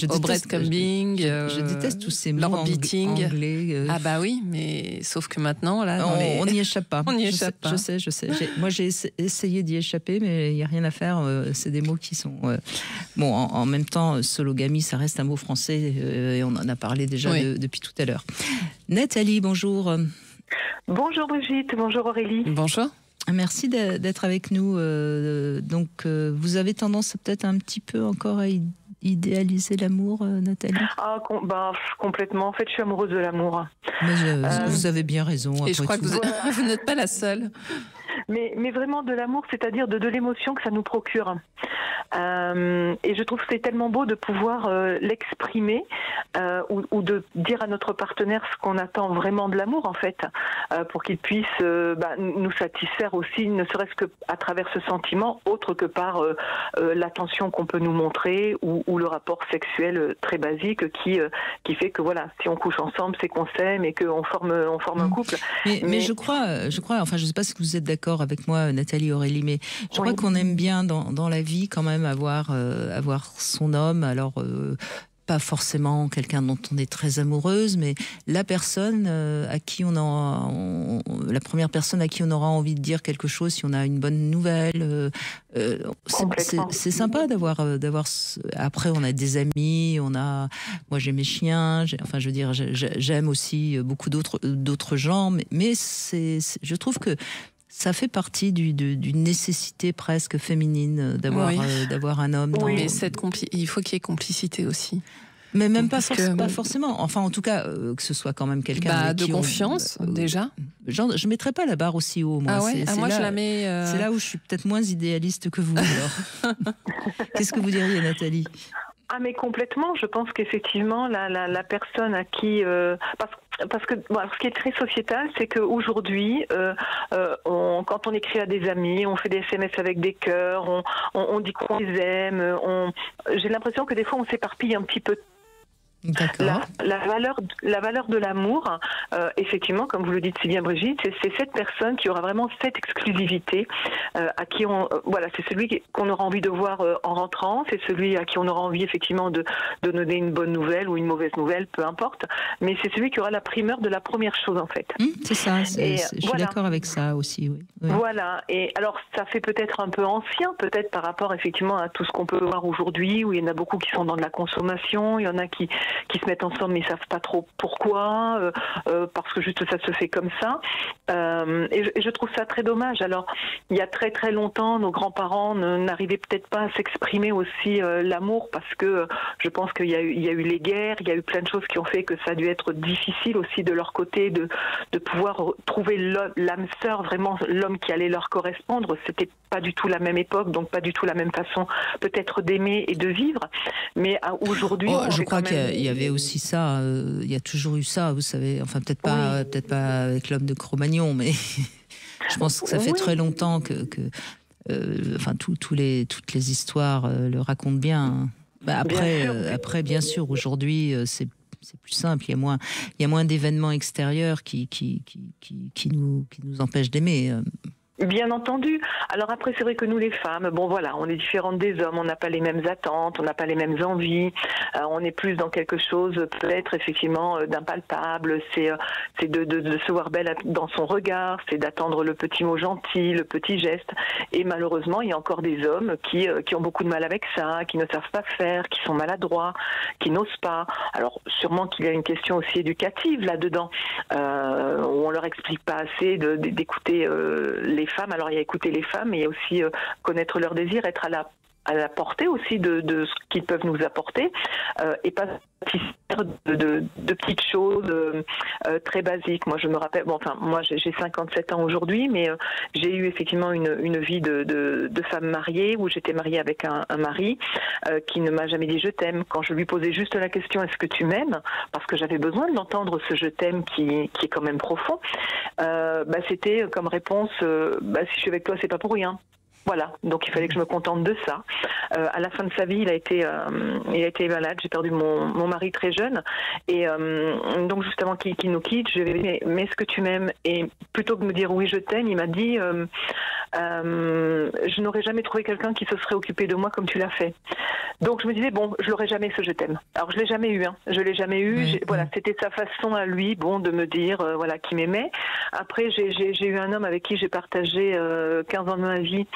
au breadcrumbing, je déteste tous ces mots anglais. Ah bah oui, mais sauf que maintenant, là, on n'y échappe pas. On n'y échappe pas. Je sais. Moi, j'ai essayé d'y échapper, mais il n'y a rien à faire. C'est des mots qui sont... Bon, en même temps, sologamie, ça reste un mot français, et on en a parlé déjà depuis tout à l'heure. Nathalie, bonjour. Bonjour Brigitte, bonjour Aurélie. Bonjour. Merci d'être avec nous. Vous avez tendance peut-être un petit peu encore à idéaliser l'amour, Nathalie ? Complètement. En fait, je suis amoureuse de l'amour. Mais vous avez bien raison. Et je crois que vous n'êtes pas la seule. Mais vraiment de l'amour, c'est-à-dire de l'émotion que ça nous procure. Et je trouve que c'est tellement beau de pouvoir l'exprimer ou de dire à notre partenaire ce qu'on attend vraiment de l'amour, en fait, pour qu'il puisse nous satisfaire aussi, ne serait-ce qu'à travers ce sentiment, autre que par l'attention qu'on peut nous montrer ou le rapport sexuel très basique qui fait que voilà, si on couche ensemble, c'est qu'on s'aime et qu'on forme un couple. Mais je crois, enfin je ne sais pas si vous êtes d'accord avec moi, Nathalie, Aurélie, mais je crois qu'on aime bien dans la vie quand même avoir son homme, alors pas forcément quelqu'un dont on est très amoureuse, mais la personne la première personne à qui on aura envie de dire quelque chose si on a une bonne nouvelle. C'est sympa d'avoir. Après, on a des amis, moi j'ai mes chiens. J'aime aussi beaucoup d'autres gens, mais je trouve que ça fait partie d'une nécessité presque féminine d'avoir un homme. Oui, mais il faut qu'il y ait complicité aussi. Mais même pas forcément. Enfin, en tout cas, que ce soit quand même quelqu'un de confiance, déjà. Je ne mettrais pas la barre aussi haut, moi. Ah ouais, moi je la mets... C'est là où je suis peut-être moins idéaliste que vous, alors. Qu'est-ce que vous diriez, Nathalie ? Ah, mais complètement. Je pense qu'effectivement, la personne à qui... Parce que ce qui est très sociétal, c'est qu'aujourd'hui, quand on écrit à des amis, on fait des SMS avec des cœurs, on dit qu'on les aime. J'ai l'impression que des fois, on s'éparpille un petit peu. D'accord. La valeur de l'amour, effectivement, comme vous le dites si bien Brigitte, c'est cette personne qui aura vraiment cette exclusivité, à qui c'est celui qu'on aura envie de voir en rentrant, c'est celui à qui on aura envie effectivement de donner une bonne nouvelle ou une mauvaise nouvelle, peu importe, mais c'est celui qui aura la primeur de la première chose en fait. C'est ça, je suis d'accord avec ça aussi. Oui. Voilà, et alors ça fait peut-être un peu ancien, peut-être par rapport effectivement à tout ce qu'on peut voir aujourd'hui, où il y en a beaucoup qui sont dans de la consommation, il y en a qui se mettent ensemble mais ils savent pas trop pourquoi, parce que juste ça se fait comme ça. Et je trouve ça très dommage. Alors, il y a très très longtemps, nos grands-parents n'arrivaient peut-être pas à s'exprimer aussi l'amour, parce que je pense qu'il y a eu les guerres, il y a eu plein de choses qui ont fait que ça a dû être difficile aussi de leur côté de pouvoir trouver l'âme sœur, vraiment l'homme qui allait leur correspondre. C'était pas du tout la même époque, donc pas du tout la même façon peut-être d'aimer et de vivre. Mais aujourd'hui, je crois qu'il y avait aussi ça. Il y a toujours eu ça, vous savez. Enfin, peut-être pas avec l'homme de Cro-Magnon, mais je pense que ça fait très longtemps que toutes les histoires le racontent bien. Après, bien sûr, aujourd'hui, c'est plus simple. Il y a moins d'événements extérieurs qui nous empêchent d'aimer. Bien entendu. Alors après, c'est vrai que nous, les femmes, bon voilà, on est différentes des hommes, on n'a pas les mêmes attentes, on n'a pas les mêmes envies, on est plus dans quelque chose peut-être effectivement d'impalpable, c'est de se voir belle dans son regard, c'est d'attendre le petit mot gentil, le petit geste. Et malheureusement, il y a encore des hommes qui ont beaucoup de mal avec ça, qui ne savent pas faire, qui sont maladroits, qui n'osent pas. Alors sûrement qu'il y a une question aussi éducative là-dedans, où on leur explique pas assez d'écouter les femmes. Alors il y a écouter les femmes, mais il y a aussi connaître leurs désirs, être à la portée aussi de ce qu'ils peuvent nous apporter, et pas de petites choses très basiques. Moi je me rappelle, moi j'ai 57 ans aujourd'hui, mais j'ai eu effectivement une vie de femme mariée, où j'étais mariée avec un mari qui ne m'a jamais dit je t'aime. Quand je lui posais juste la question est-ce que tu m'aimes, parce que j'avais besoin d'entendre ce je t'aime qui est quand même profond, c'était comme réponse si je suis avec toi c'est pas pour rien. Voilà, donc il fallait que je me contente de ça. À la fin de sa vie, il a été malade. J'ai perdu mon mari très jeune, et donc juste avant qu'il nous quitte, je lui ai dit mais est-ce que tu m'aimes? Et plutôt que de me dire oui je t'aime, il m'a dit je n'aurais jamais trouvé quelqu'un qui se serait occupé de moi comme tu l'as fait. Donc je me disais bon, je l'aurais jamais ce je t'aime. Alors je l'ai jamais eu, je l'ai jamais eu. Voilà, c'était sa façon à lui, de me dire qu'il m'aimait. Après j'ai eu un homme avec qui j'ai partagé 15 ans de ma vie,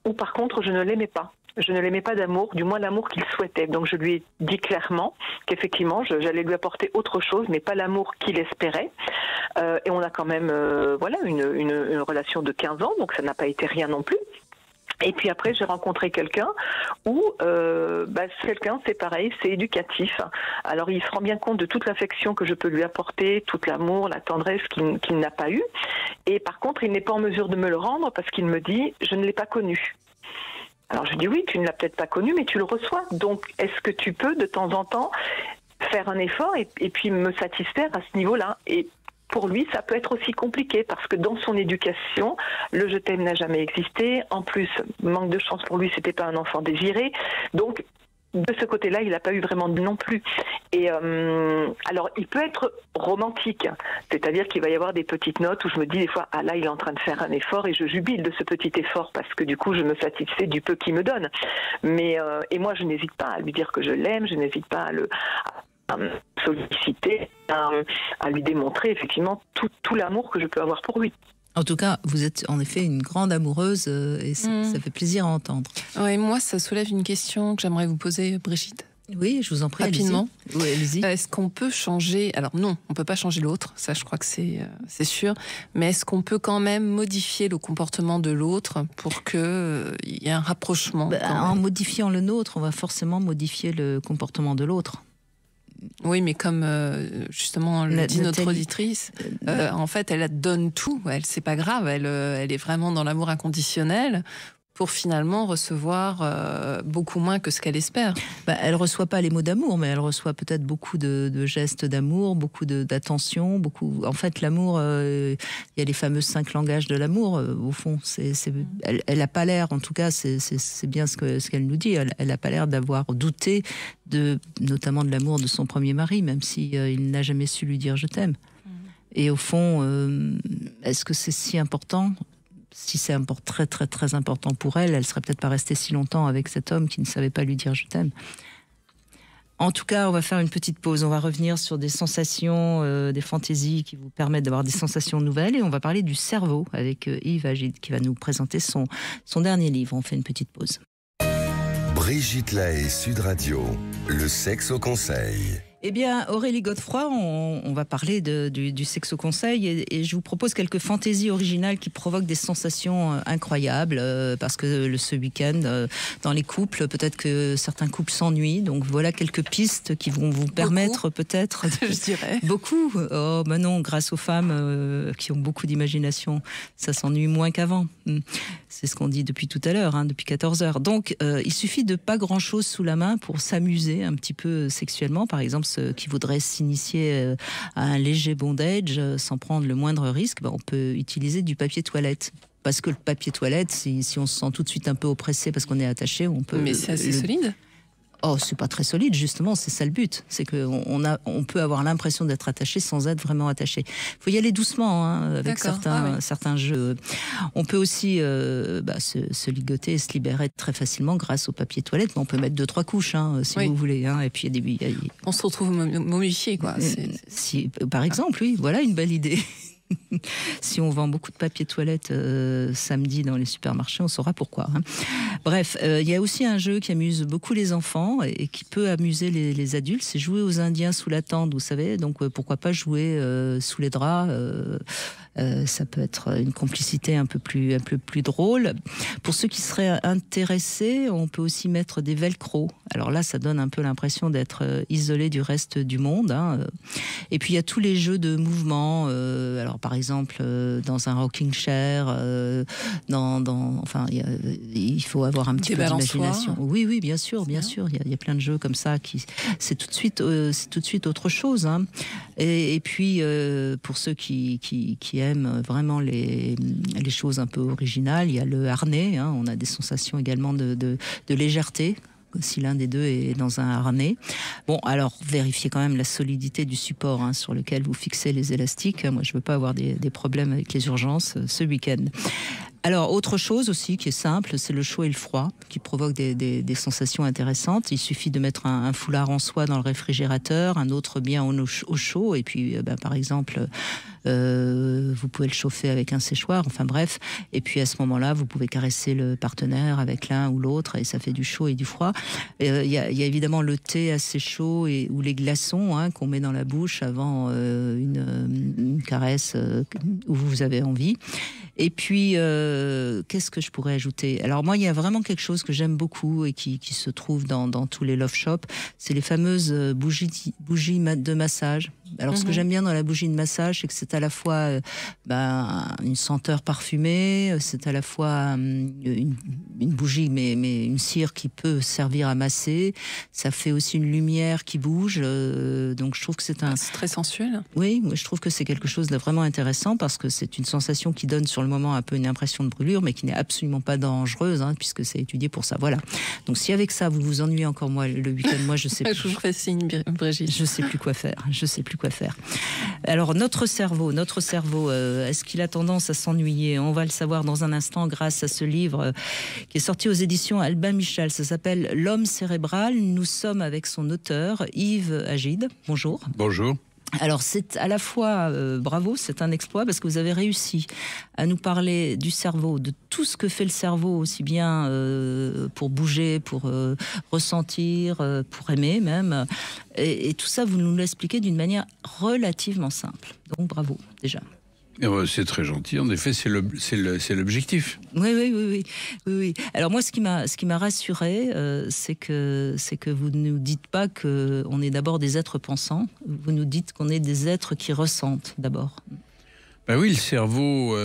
où par contre je ne l'aimais pas. Je ne l'aimais pas d'amour, du moins l'amour qu'il souhaitait. Donc je lui ai dit clairement qu'effectivement j'allais lui apporter autre chose, mais pas l'amour qu'il espérait. Et on a quand même une relation de 15 ans, donc ça n'a pas été rien non plus. Et puis après, j'ai rencontré quelqu'un où, quelqu'un, c'est pareil, c'est éducatif. Alors, il se rend bien compte de toute l'affection que je peux lui apporter, tout l'amour, la tendresse qu'il n'a pas eu. Et par contre, il n'est pas en mesure de me le rendre parce qu'il me dit « je ne l'ai pas connu ». Alors, je dis « oui, tu ne l'as peut-être pas connu, mais tu le reçois. Donc, est-ce que tu peux, de temps en temps, faire un effort et puis me satisfaire à ce niveau-là » Et pour lui, ça peut être aussi compliqué parce que dans son éducation, le je t'aime n'a jamais existé. En plus, manque de chance pour lui, c'était pas un enfant désiré. Donc, de ce côté-là, il n'a pas eu vraiment de non plus. Et alors, il peut être romantique, c'est-à-dire qu'il va y avoir des petites notes où je me dis des fois, ah là, il est en train de faire un effort et je jubile de ce petit effort parce que du coup, je me satisfais du peu qu'il me donne. Mais et moi, je n'hésite pas à lui dire que je l'aime, je n'hésite pas à solliciter, à lui démontrer effectivement tout l'amour que je peux avoir pour lui. En tout cas, vous êtes en effet une grande amoureuse et ça fait plaisir à entendre. Ouais, moi, ça soulève une question que j'aimerais vous poser, Brigitte. Oui, je vous en prie. Rapidement. Oui, allez-y. Est-ce qu'on peut changer... Alors non, on ne peut pas changer l'autre, ça je crois que c'est sûr. Mais est-ce qu'on peut quand même modifier le comportement de l'autre pour qu'il y ait un rapprochement En modifiant le nôtre, on va forcément modifier le comportement de l'autre. Oui, mais comme justement le dit notre auditrice, en fait, elle donne tout. C'est pas grave, elle est vraiment dans l'amour inconditionnel pour finalement recevoir beaucoup moins que ce qu'elle espère. Elle reçoit pas les mots d'amour, mais elle reçoit peut-être beaucoup de gestes d'amour, beaucoup d'attention, beaucoup. En fait, l'amour, il y a les fameux 5 langages de l'amour. Au fond, elle a pas l'air, en tout cas, c'est bien ce qu'elle nous dit. Elle a pas l'air d'avoir douté notamment de l'amour de son premier mari, même si il n'a jamais su lui dire je t'aime. Et au fond, est-ce que c'est si important? Si c'est très très très important pour elle, elle serait peut-être pas restée si longtemps avec cet homme qui ne savait pas lui dire je t'aime. En tout cas, on va faire une petite pause. On va revenir sur des sensations, des fantaisies qui vous permettent d'avoir des sensations nouvelles, et on va parler du cerveau avec Yves Agide qui va nous présenter son dernier livre. On fait une petite pause. Brigitte Lahaie, Sud Radio, le sexe au conseil. Eh bien, Aurélie Godefroy, on va parler du sexe au conseil, et je vous propose quelques fantaisies originales qui provoquent des sensations incroyables, parce que ce week-end, dans les couples, peut-être que certains couples s'ennuient, donc voilà quelques pistes qui vont vous permettre peut-être... Je dirais. Beaucoup. Oh, ben non, grâce aux femmes qui ont beaucoup d'imagination, ça s'ennuie moins qu'avant. C'est ce qu'on dit depuis tout à l'heure, depuis 14 heures. Donc, il suffit de pas grand-chose sous la main pour s'amuser un petit peu sexuellement, par exemple, ceux qui voudraient s'initier à un léger bondage sans prendre le moindre risque, on peut utiliser du papier toilette. Parce que le papier toilette, si on se sent tout de suite un peu oppressé parce qu'on est attaché, on peut... Mais c'est assez solide. Oh, c'est pas très solide, justement, c'est ça le but. C'est qu'on peut avoir l'impression d'être attaché sans être vraiment attaché. Il faut y aller doucement, hein, avec certains jeux. On peut aussi se ligoter et se libérer très facilement grâce au papier toilette, mais on peut mettre 2-3 couches, hein, si vous voulez. Hein, et puis on se retrouve momifié, quoi. Par exemple, oui, voilà une belle idée. Si on vend beaucoup de papier toilette samedi dans les supermarchés, on saura pourquoi. Hein. Bref, il y a aussi un jeu qui amuse beaucoup les enfants et qui peut amuser les adultes, c'est jouer aux Indiens sous la tente, vous savez. Donc pourquoi pas jouer sous les draps. Ça peut être une complicité un peu plus drôle. Pour ceux qui seraient intéressés, on peut aussi mettre des velcro. Alors là, ça donne un peu l'impression d'être isolé du reste du monde. Hein. Et puis il y a tous les jeux de mouvement. Alors par exemple, dans un rocking chair, il faut avoir un petit peu d'imagination. Oui, bien sûr. Il y a plein de jeux comme ça c'est tout de suite autre chose. Hein. Et puis pour ceux qui aiment vraiment les choses un peu originales, il y a le harnais. Hein. On a des sensations également de légèreté si l'un des deux est dans un harnais. Bon, alors vérifiez quand même la solidité du support, hein, sur lequel vous fixez les élastiques. Moi, je veux pas avoir des problèmes avec les urgences ce week-end. Alors, autre chose aussi qui est simple, c'est le chaud et le froid, qui provoquent des sensations intéressantes. Il suffit de mettre un foulard en soie dans le réfrigérateur, un autre bien au chaud, et puis, par exemple, vous pouvez le chauffer avec un séchoir, enfin bref. Et puis, à ce moment-là, vous pouvez caresser le partenaire avec l'un ou l'autre, et ça fait du chaud et du froid. Il y a évidemment le thé assez chaud ou les glaçons, hein, qu'on met dans la bouche avant une caresse où vous avez envie. Et puis, qu'est-ce que je pourrais ajouter? Alors moi, il y a vraiment quelque chose que j'aime beaucoup et qui se trouve dans tous les love shops, c'est les fameuses bougies de massage. Alors, ce que j'aime bien dans la bougie de massage, c'est que c'est à la fois une senteur parfumée, c'est à la fois une bougie, mais une cire qui peut servir à masser. Ça fait aussi une lumière qui bouge. Donc, je trouve que c'est très sensuel. Oui, je trouve que c'est quelque chose de vraiment intéressant parce que c'est une sensation qui donne sur le moment un peu une impression de brûlure, mais qui n'est absolument pas dangereuse, hein, puisque c'est étudié pour ça. Voilà. Donc, si avec ça, vous vous ennuyez encore le week-end, moi, je sais plus. Je vous ferai signe, Brigitte. Je sais plus quoi faire. Alors, notre cerveau, est-ce qu'il a tendance à s'ennuyer? On va le savoir dans un instant grâce à ce livre qui est sorti aux éditions Albin Michel. Ça s'appelle L'homme cérébral. Nous sommes avec son auteur, Yves Agide. Bonjour. Bonjour. Alors, c'est à la fois, bravo, c'est un exploit parce que vous avez réussi à nous parler du cerveau, de tout ce que fait le cerveau, aussi bien pour bouger, pour ressentir, pour aimer même. Et tout ça, vous nous l'expliquez d'une manière relativement simple. Donc, bravo, déjà. C'est très gentil, en effet, c'est l'objectif. Oui. Alors moi, ce qui m'a rassuré, c'est que vous ne nous dites pas qu'on est d'abord des êtres pensants, vous nous dites qu'on est des êtres qui ressentent d'abord. Ben oui, le cerveau,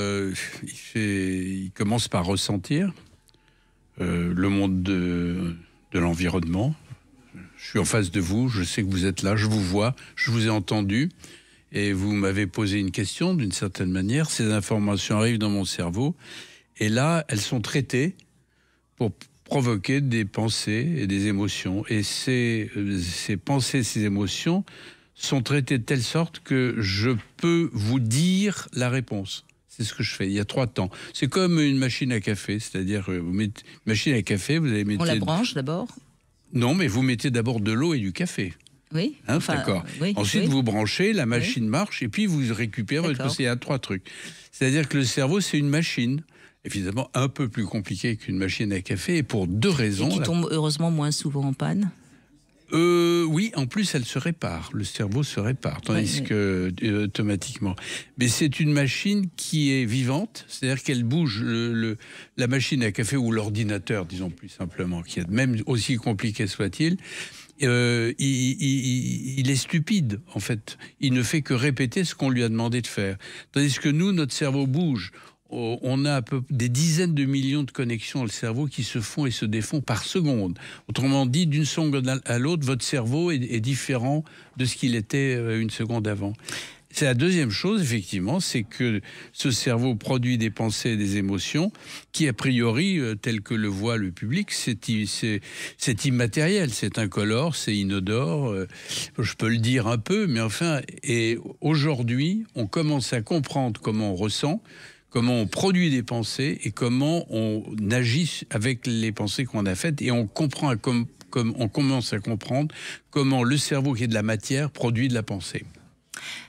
il commence par ressentir le monde de l'environnement. Je suis en face de vous, je sais que vous êtes là, je vous vois, je vous ai entendu. Et vous m'avez posé une question, d'une certaine manière. Ces informations arrivent dans mon cerveau. Et là, elles sont traitées pour provoquer des pensées et des émotions. Et ces pensées, ces émotions sont traitées de telle sorte que je peux vous dire la réponse. C'est ce que je fais. Il y a 3 temps. C'est comme une machine à café. C'est-à-dire, vous mettez une machine à café, vous allez mettre... On la branche d'abord? Non, mais vous mettez d'abord de l'eau et du café. Oui. Hein, d'accord. Ensuite, vous branchez, la machine marche, et puis vous récupérez. Il y a 3 trucs. C'est-à-dire que le cerveau, c'est une machine, évidemment un peu plus compliquée qu'une machine à café, et pour 2 raisons. Et qui tombe heureusement moins souvent en panne. Oui, en plus, elle se répare. Le cerveau se répare, tandis que automatiquement. Mais c'est une machine qui est vivante, c'est-à-dire qu'elle bouge. La machine à café ou l'ordinateur, disons plus simplement, qui est même aussi compliqué soit-il, il est stupide, en fait. Il ne fait que répéter ce qu'on lui a demandé de faire. Tandis que nous, notre cerveau bouge. On a des dizaines de millions de connexions dans le cerveau qui se font et se défont par seconde. Autrement dit, d'une seconde à l'autre, votre cerveau est différent de ce qu'il était une seconde avant. C'est la deuxième chose, effectivement, c'est que ce cerveau produit des pensées et des émotions qui, a priori, tel que le voit le public, c'est immatériel, c'est incolore, c'est inodore. Je peux le dire un peu, mais enfin, et aujourd'hui, on commence à comprendre comment on ressent, comment on produit des pensées et comment on agit avec les pensées qu'on a faites, et on comprend on commence à comprendre comment le cerveau, qui est de la matière, produit de la pensée.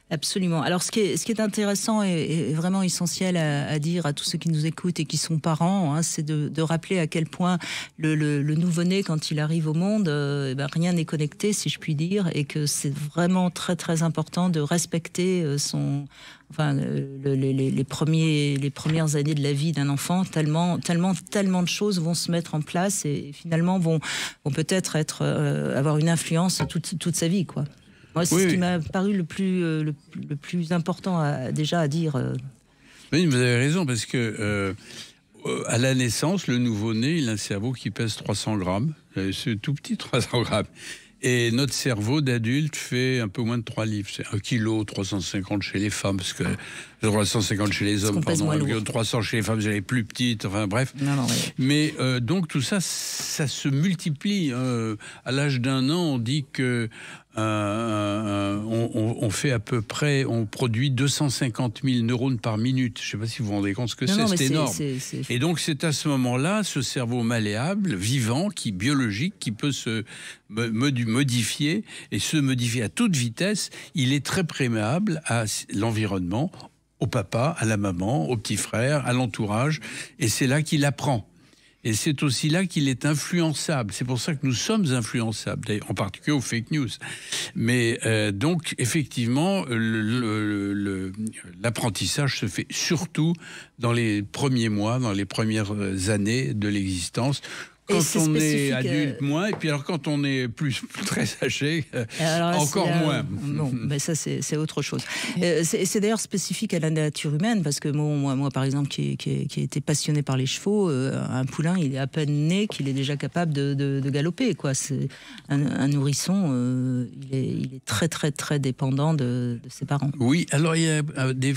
Absolument. Alors, ce qui est intéressant et vraiment essentiel à dire à tous ceux qui nous écoutent et qui sont parents, hein, c'est de rappeler à quel point le nouveau-né, quand il arrive au monde, rien n'est connecté, si je puis dire, et que c'est vraiment très très important de respecter les premières années de la vie d'un enfant. Tellement de choses vont se mettre en place et finalement vont peut-être avoir une influence toute sa vie, quoi. Moi, c'est ce qui m'a paru le plus important à dire. Oui, vous avez raison, parce que à la naissance, le nouveau-né, il a un cerveau qui pèse 300 grammes. C'est tout petit, 300 grammes. Et notre cerveau d'adulte fait un peu moins de 3 livres. C'est 1 kg, 350 chez les femmes, parce que 350 chez les hommes, pardon, 300 chez les femmes, j'ai les plus petites, enfin bref. Non, oui. Mais donc tout ça, ça se multiplie. À l'âge d'1 an, on dit que on fait à peu près, on produit 250 000 neurones par minute. Je ne sais pas si vous vous rendez compte ce que c'est énorme. Et donc c'est à ce moment-là, ce cerveau malléable, vivant, biologique, qui peut se modifier et se modifier à toute vitesse, il est très préméable à l'environnement, au papa, à la maman, au petit frère, à l'entourage, et c'est là qu'il apprend. Et c'est aussi là qu'il est influençable. C'est pour ça que nous sommes influençables, en particulier aux fake news. Mais donc, effectivement, l'apprentissage se fait surtout dans les premiers mois, dans les premières années de l'existence. Quand on est adulte, moins. Et puis alors, quand on est plus très âgé, encore moins. Bon, mais ça, c'est autre chose. C'est d'ailleurs spécifique à la nature humaine, parce que moi par exemple, qui ai été passionné par les chevaux, un poulain, il est à peine né qu'il est déjà capable de galoper, quoi. C'est un nourrisson, il est très, très, très dépendant de ses parents. Oui, alors il y a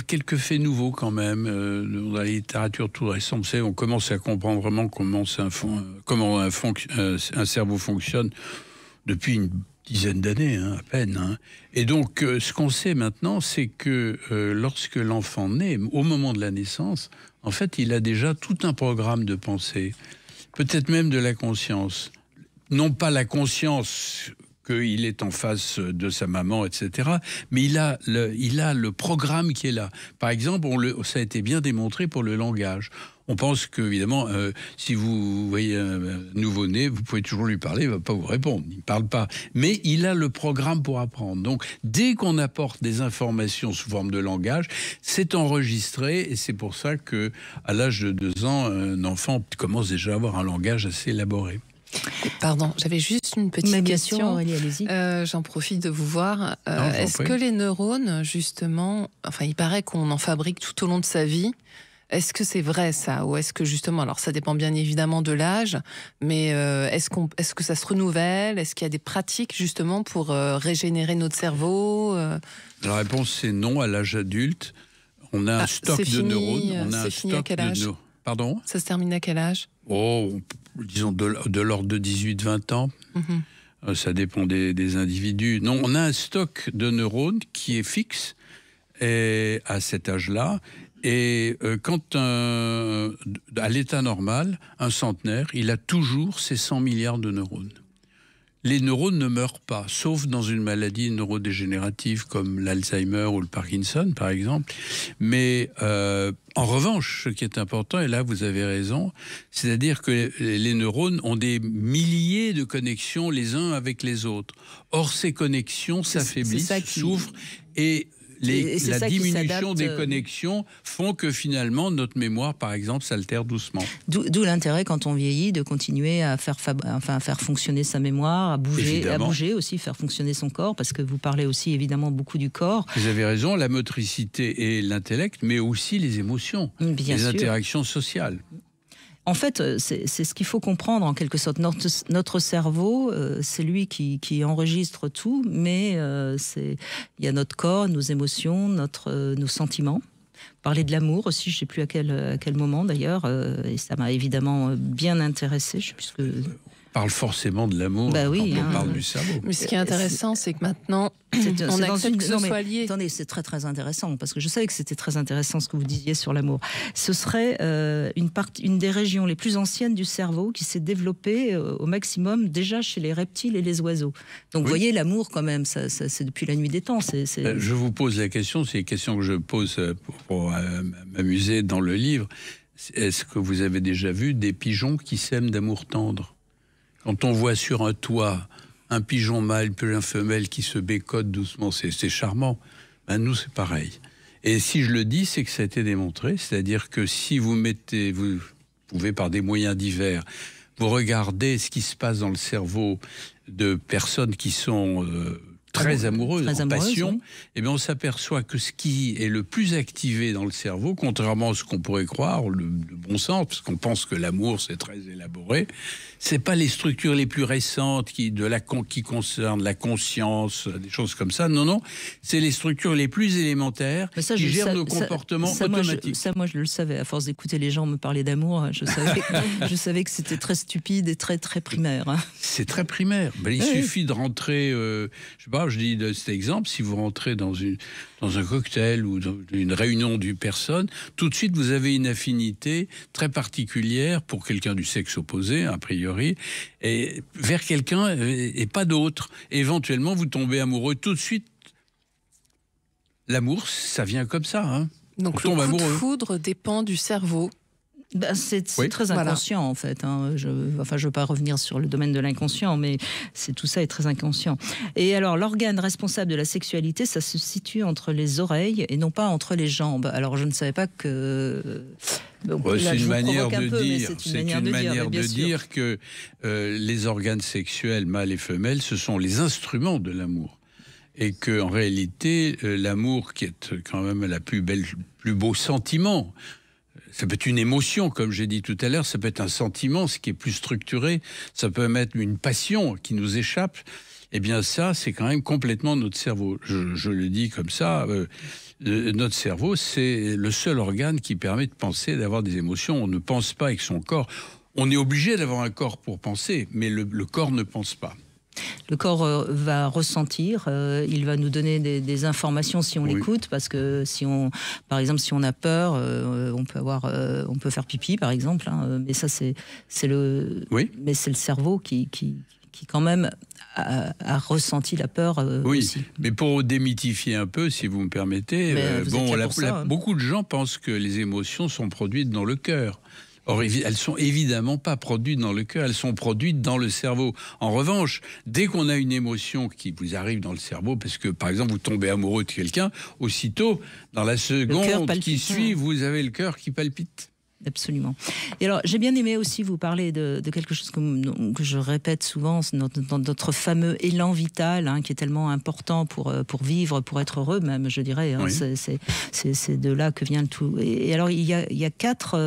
quelques faits nouveaux quand même. Dans la littérature tout récente, on commence à comprendre vraiment comment un cerveau fonctionne depuis une dizaine d'années, à peine. Et donc, ce qu'on sait maintenant, c'est que lorsque l'enfant naît, au moment de la naissance, en fait, il a déjà tout un programme de pensée, peut-être même de la conscience. Non pas la conscience qu'il est en face de sa maman, etc., mais il a le programme qui est là. Par exemple, ça a été bien démontré pour le langage. On pense qu'évidemment, si vous voyez un nouveau-né, vous pouvez toujours lui parler, il ne va pas vous répondre, il ne parle pas. Mais il a le programme pour apprendre. Donc, dès qu'on apporte des informations sous forme de langage, c'est enregistré, et c'est pour ça qu'à l'âge de 2 ans, un enfant commence déjà à avoir un langage assez élaboré. Pardon, j'avais juste une petite question. Bien sûr, Aurélie, allez-y. J'en profite de vous voir. Est-ce que les neurones, justement, enfin, il paraît qu'on en fabrique tout au long de sa vie. Est-ce que c'est vrai ça, ou est-ce que justement, alors ça dépend bien évidemment de l'âge, mais est-ce que ça se renouvelle? Est-ce qu'il y a des pratiques justement pour régénérer notre cerveau? La réponse c'est non. À l'âge adulte, on a un stock de neurones. C'est fini à quel âge? Pardon? Ça se termine à quel âge? Disons de l'ordre de 18-20 ans. Mm-hmm. Ça dépend des individus. Non, on a un stock de neurones qui est fixe à cet âge-là. Et quand à l'état normal, un centenaire, il a toujours ses 100 milliards de neurones. Les neurones ne meurent pas, sauf dans une maladie neurodégénérative comme l'Alzheimer ou le Parkinson, par exemple. Mais en revanche, ce qui est important, et là vous avez raison, c'est-à-dire que les neurones ont des milliers de connexions les uns avec les autres. Or, ces connexions s'affaiblissent, souffrent, et la diminution des connexions font que finalement notre mémoire, par exemple, s'altère doucement. D'où l'intérêt quand on vieillit de continuer à faire fonctionner sa mémoire, à bouger aussi, faire fonctionner son corps, parce que vous parlez aussi évidemment beaucoup du corps. Vous avez raison, la motricité et l'intellect, mais aussi les émotions, les interactions sociales. En fait, c'est ce qu'il faut comprendre en quelque sorte. Notre cerveau, c'est lui qui enregistre tout, mais il y a notre corps, nos émotions, nos sentiments. Parler de l'amour aussi, je ne sais plus à quel moment d'ailleurs, et ça m'a évidemment bien intéressée. Je sais plus ce que... parle forcément de l'amour quand on parle du cerveau. Mais ce qui est intéressant, c'est que maintenant, on accepte que ce soit lié. Attendez, c'est très très intéressant, parce que je savais que c'était très intéressant ce que vous disiez sur l'amour. Ce serait une des régions les plus anciennes du cerveau qui s'est développée au maximum déjà chez les reptiles et les oiseaux. Donc vous voyez, l'amour quand même, ça, c'est depuis la nuit des temps. Je vous pose la question, c'est une question que je pose pour m'amuser dans le livre. Est-ce que vous avez déjà vu des pigeons qui s'aiment d'amour tendre ? Quand on voit sur un toit un pigeon mâle, un pigeon femelle qui se bécote doucement, c'est charmant. Ben nous, c'est pareil. Et si je le dis, c'est que ça a été démontré. C'est-à-dire que si vous pouvez par des moyens divers, vous regardez ce qui se passe dans le cerveau de personnes qui sont très amoureuses, en passion, oui. Et bien on s'aperçoit que ce qui est le plus activé dans le cerveau, contrairement à ce qu'on pourrait croire, le bon sens, parce qu'on pense que l'amour c'est très élaboré, c'est pas les structures les plus récentes qui concernent la conscience, des choses comme ça. Non, c'est les structures les plus élémentaires qui gèrent nos comportements automatiques. Moi je le savais, à force d'écouter les gens me parler d'amour, je savais que c'était très stupide et très très primaire. Hein. C'est très primaire. Ben, il suffit de rentrer, je sais pas, je dis de cet exemple, si vous rentrez dans un cocktail ou dans une réunion d'une personne, tout de suite vous avez une affinité très particulière pour quelqu'un du sexe opposé, a priori, et vers quelqu'un et pas d'autre. Éventuellement, vous tombez amoureux tout de suite. L'amour, ça vient comme ça. Hein. Donc le coup de foudre dépend du cerveau. Ben, c'est très inconscient en fait. Hein. Je veux pas revenir sur le domaine de l'inconscient, mais tout ça est très inconscient. Et alors, l'organe responsable de la sexualité, ça se situe entre les oreilles et non pas entre les jambes. Alors, je ne savais pas que... c'est une manière de dire que les organes sexuels, mâles et femelles, ce sont les instruments de l'amour. Et qu'en réalité, l'amour, qui est quand même le plus beau sentiment, ça peut être une émotion, comme j'ai dit tout à l'heure, ça peut être un sentiment, ce qui est plus structuré, ça peut être une passion qui nous échappe. Eh bien ça, c'est quand même complètement notre cerveau. Je le dis comme ça, notre cerveau, c'est le seul organe qui permet de penser, d'avoir des émotions. On ne pense pas avec son corps. On est obligé d'avoir un corps pour penser, mais le corps ne pense pas. Le corps va ressentir, il va nous donner des informations si on l'écoute, parce que par exemple, si on a peur, on peut faire pipi, par exemple. Hein, mais ça, c'est le cerveau qui quand même a ressenti la peur. Aussi. Mais pour démythifier un peu, si vous me permettez, beaucoup de gens pensent que les émotions sont produites dans le cœur. Or, elles sont évidemment pas produites dans le cœur, elles sont produites dans le cerveau. En revanche, dès qu'on a une émotion qui vous arrive dans le cerveau, parce que, par exemple, vous tombez amoureux de quelqu'un, aussitôt, dans la seconde qui suit, vous avez le cœur qui palpite. Absolument. Et alors, j'ai bien aimé aussi vous parler de quelque chose que je répète souvent, dans notre fameux élan vital, hein, qui est tellement important pour vivre, pour être heureux même, je dirais. Hein, c'est de là que vient le tout. Et alors, il y a quatre...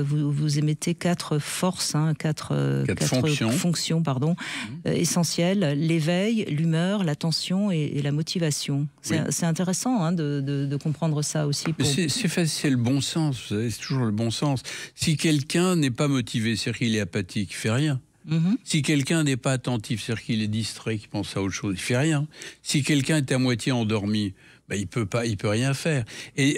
vous émettez 4 forces, hein, 4 fonctions essentielles: l'éveil, l'humeur, l'attention et la motivation. C'est intéressant hein, de comprendre ça aussi. C'est le bon sens, vous savez, c'est toujours le bon sens. Si quelqu'un n'est pas motivé, c'est-à-dire qu'il est apathique, il ne fait rien. Si quelqu'un n'est pas attentif, c'est-à-dire qu'il est distrait, qu'il pense à autre chose, il ne fait rien. Si quelqu'un est à moitié endormi, il peut rien faire. Et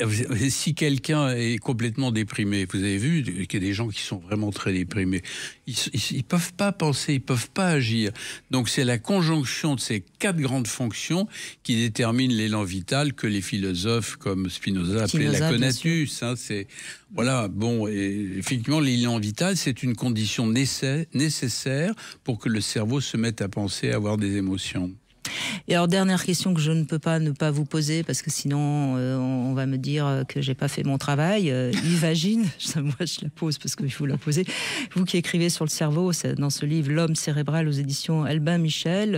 si quelqu'un est complètement déprimé, vous avez vu qu'il y a des gens qui sont vraiment très déprimés, ils peuvent pas penser, ils peuvent pas agir. Donc c'est la conjonction de ces 4 grandes fonctions qui déterminent l'élan vital que les philosophes comme Spinoza appelaient la conatus. Hein, et effectivement, l'élan vital, c'est une condition nécessaire pour que le cerveau se mette à penser, à avoir des émotions. Et alors, dernière question que je ne peux pas ne pas vous poser, parce que sinon, on va me dire que j'ai pas fait mon travail. Yves Agine, moi je la pose parce qu'il faut la poser. Vous qui écrivez sur le cerveau, dans ce livre L'homme cérébral aux éditions Albin Michel,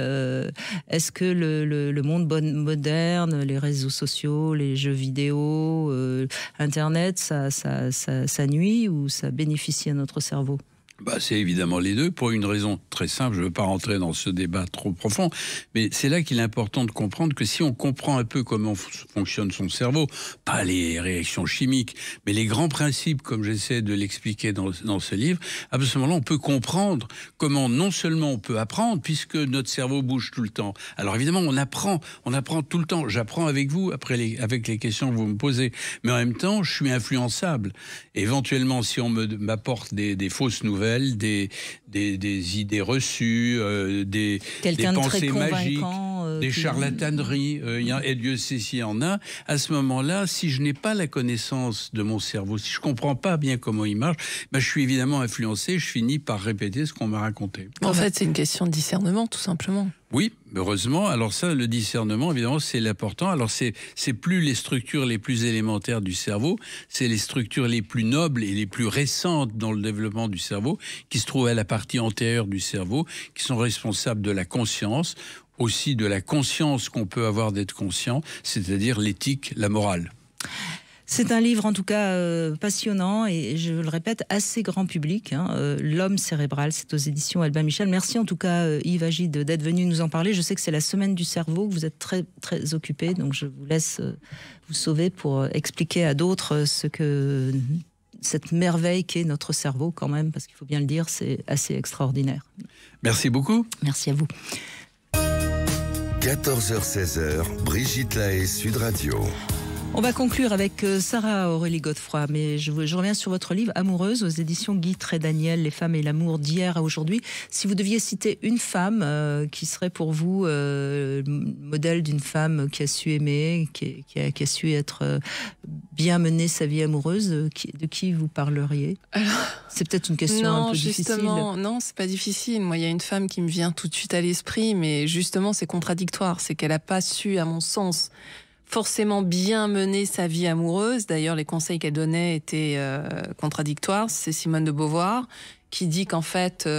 est-ce que le monde moderne, les réseaux sociaux, les jeux vidéo, Internet, ça nuit ou ça bénéficie à notre cerveau ? C'est évidemment les deux, pour une raison très simple. Je ne veux pas rentrer dans ce débat trop profond, mais c'est là qu'il est important de comprendre que si on comprend un peu comment fonctionne son cerveau, pas les réactions chimiques, mais les grands principes, comme j'essaie de l'expliquer dans ce livre, à ce moment-là, on peut comprendre comment non seulement on peut apprendre, puisque notre cerveau bouge tout le temps. Alors évidemment, on apprend tout le temps. J'apprends avec vous, avec les questions que vous me posez, mais en même temps, je suis influençable. Éventuellement, si on m'apporte des fausses nouvelles, des idées reçues, des pensées magiques, des charlataneries, et Dieu sait s'il y en a. À ce moment-là, si je n'ai pas la connaissance de mon cerveau, si je ne comprends pas bien comment il marche, je suis évidemment influencé, je finis par répéter ce qu'on m'a raconté. En fait, c'est une question de discernement, tout simplement. Oui, heureusement. Alors ça, le discernement, évidemment, c'est l'important. Alors c'est plus les structures les plus élémentaires du cerveau, c'est les structures les plus nobles et les plus récentes dans le développement du cerveau, qui se trouvent à la partie antérieure du cerveau, qui sont responsables de la conscience, aussi de la conscience qu'on peut avoir d'être conscient, c'est-à-dire l'éthique, la morale. C'est un livre en tout cas passionnant et je le répète assez grand public. L'homme cérébral, c'est aux éditions Albin Michel. Merci en tout cas Yves Agide d'être venu nous en parler. Je sais que c'est la semaine du cerveau, que vous êtes très très occupé, donc je vous laisse vous sauver pour expliquer à d'autres ce que cette merveille qu'est notre cerveau quand même, parce qu'il faut bien le dire, c'est assez extraordinaire. Merci beaucoup. Merci à vous. 14h-16h, Brigitte Lahaie, Sud Radio. On va conclure avec Sarah Aurélie Godefroy, mais je reviens sur votre livre Amoureuse aux éditions Guy Trédaniel, Les femmes et l'amour d'hier à aujourd'hui. Si vous deviez citer une femme qui serait pour vous le modèle d'une femme qui a su aimer, qui a su être bien mener sa vie amoureuse, de qui vous parleriez ? C'est peut-être une question un peu difficile. Non, c'est pas difficile. Moi, il y a une femme qui me vient tout de suite à l'esprit, mais justement, c'est contradictoire. C'est qu'elle n'a pas su, à mon sens, forcément bien mener sa vie amoureuse. D'ailleurs, les conseils qu'elle donnait étaient contradictoires. C'est Simone de Beauvoir qui dit qu'en fait,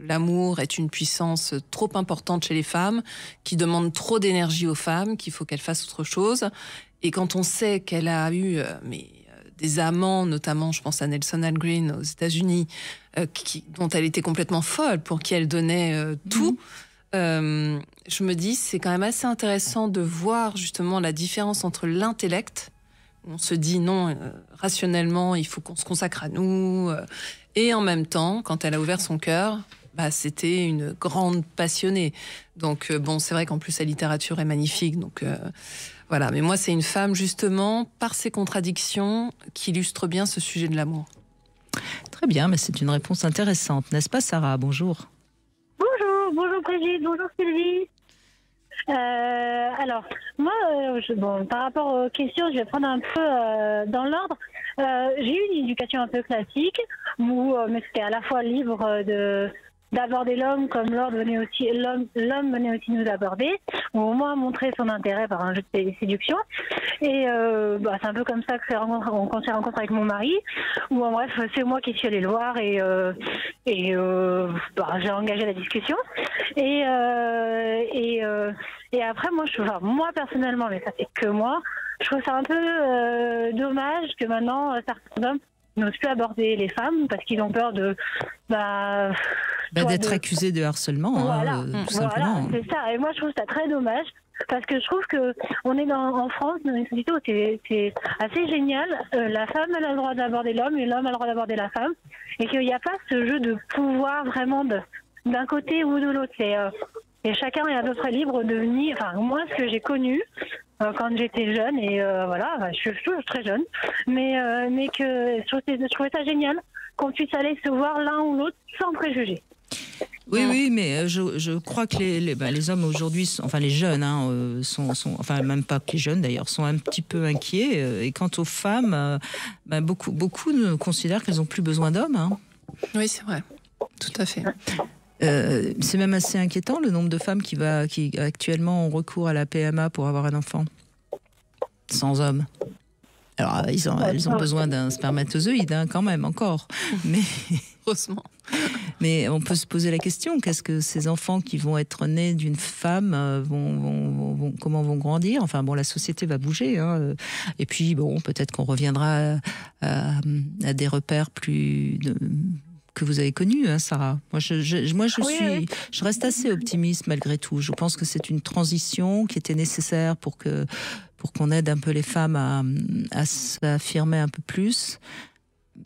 l'amour est une puissance trop importante chez les femmes, qui demande trop d'énergie aux femmes, qu'il faut qu'elles fassent autre chose. Et quand on sait qu'elle a eu des amants, notamment, je pense à Nelson Algren aux États-Unis, dont elle était complètement folle, pour qui elle donnait tout. Je me dis, c'est quand même assez intéressant de voir justement la différence entre l'intellect, on se dit non, rationnellement, il faut qu'on se consacre à nous, et en même temps, quand elle a ouvert son cœur, c'était une grande passionnée. Donc c'est vrai qu'en plus sa littérature est magnifique, donc voilà. Mais moi, c'est une femme justement, par ses contradictions, qui illustre bien ce sujet de l'amour. Très bien, mais c'est une réponse intéressante, n'est-ce pas Sarah ? Bonjour. Bonjour Brigitte, bonjour Sylvie. Alors, moi, par rapport aux questions, je vais prendre un peu dans l'ordre. J'ai eu une éducation un peu classique, mais c'était à la fois libre d'aborder l'homme comme l'homme venait aussi nous aborder, ou au moins montrer son intérêt par un jeu de séduction. Et c'est un peu comme ça qu'on s'est rencontré avec mon mari, où en bref, c'est moi qui suis allée le voir et j'ai engagé la discussion. Et après, moi personnellement, mais ça fait que moi, je trouve ça un peu dommage que maintenant certains hommes n'osent plus aborder les femmes parce qu'ils ont peur d'être accusés de harcèlement, tout simplement. Voilà, c'est ça. Et moi, je trouve ça très dommage parce que je trouve que on est en France, dans une société où c'est assez génial. La femme, elle a le droit d'aborder l'homme et l'homme a le droit d'aborder la femme, et qu'il n'y a pas ce jeu de pouvoir vraiment d'un côté ou de l'autre. Et chacun est à peu près libre de venir. Enfin, moi, ce que j'ai connu quand j'étais jeune, et je suis toujours très jeune, mais que je trouvais ça génial qu'on puisse aller se voir l'un ou l'autre sans préjugés. Oui, mais je crois que les hommes aujourd'hui, les jeunes, même pas que les jeunes d'ailleurs, sont un petit peu inquiets. Et quant aux femmes, beaucoup considèrent qu'elles n'ont plus besoin d'hommes. Oui, c'est vrai, tout à fait. C'est même assez inquiétant le nombre de femmes qui actuellement ont recours à la PMA pour avoir un enfant sans homme. Alors elles ont besoin d'un spermatozoïde quand même encore, mais heureusement. Mais on peut se poser la question, qu'est-ce que ces enfants qui vont être nés d'une femme comment vont grandir? Enfin bon, la société va bouger, hein. Et puis bon, peut-être qu'on reviendra à des repères que vous avez connus, hein, Sarah. Moi, je reste assez optimiste malgré tout. Je pense que c'est une transition qui était nécessaire pour qu'on aide un peu les femmes à s'affirmer un peu plus.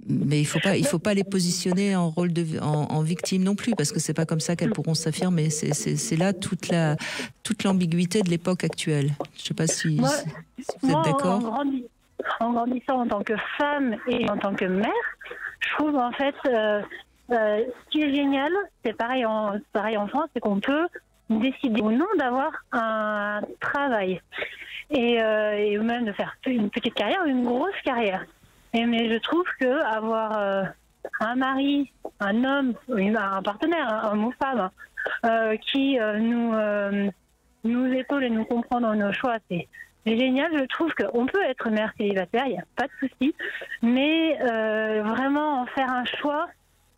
Mais il faut pas les positionner en rôle en victime non plus, parce que c'est pas comme ça qu'elles pourront s'affirmer. C'est là toute l'ambiguïté de l'époque actuelle. Je sais pas si vous êtes d'accord. En grandissant en tant que femme et en tant que mère, je trouve en fait ce qui est génial, c'est pareil en France, c'est qu'on peut décider ou non d'avoir un travail et même de faire une petite carrière ou une grosse carrière. Mais je trouve que avoir un mari, un homme, un partenaire, un homme ou femme, qui nous épaule et nous comprend dans nos choix, c'est génial. Je trouve qu'on peut être mère célibataire, il n'y a pas de souci, mais vraiment en faire un choix,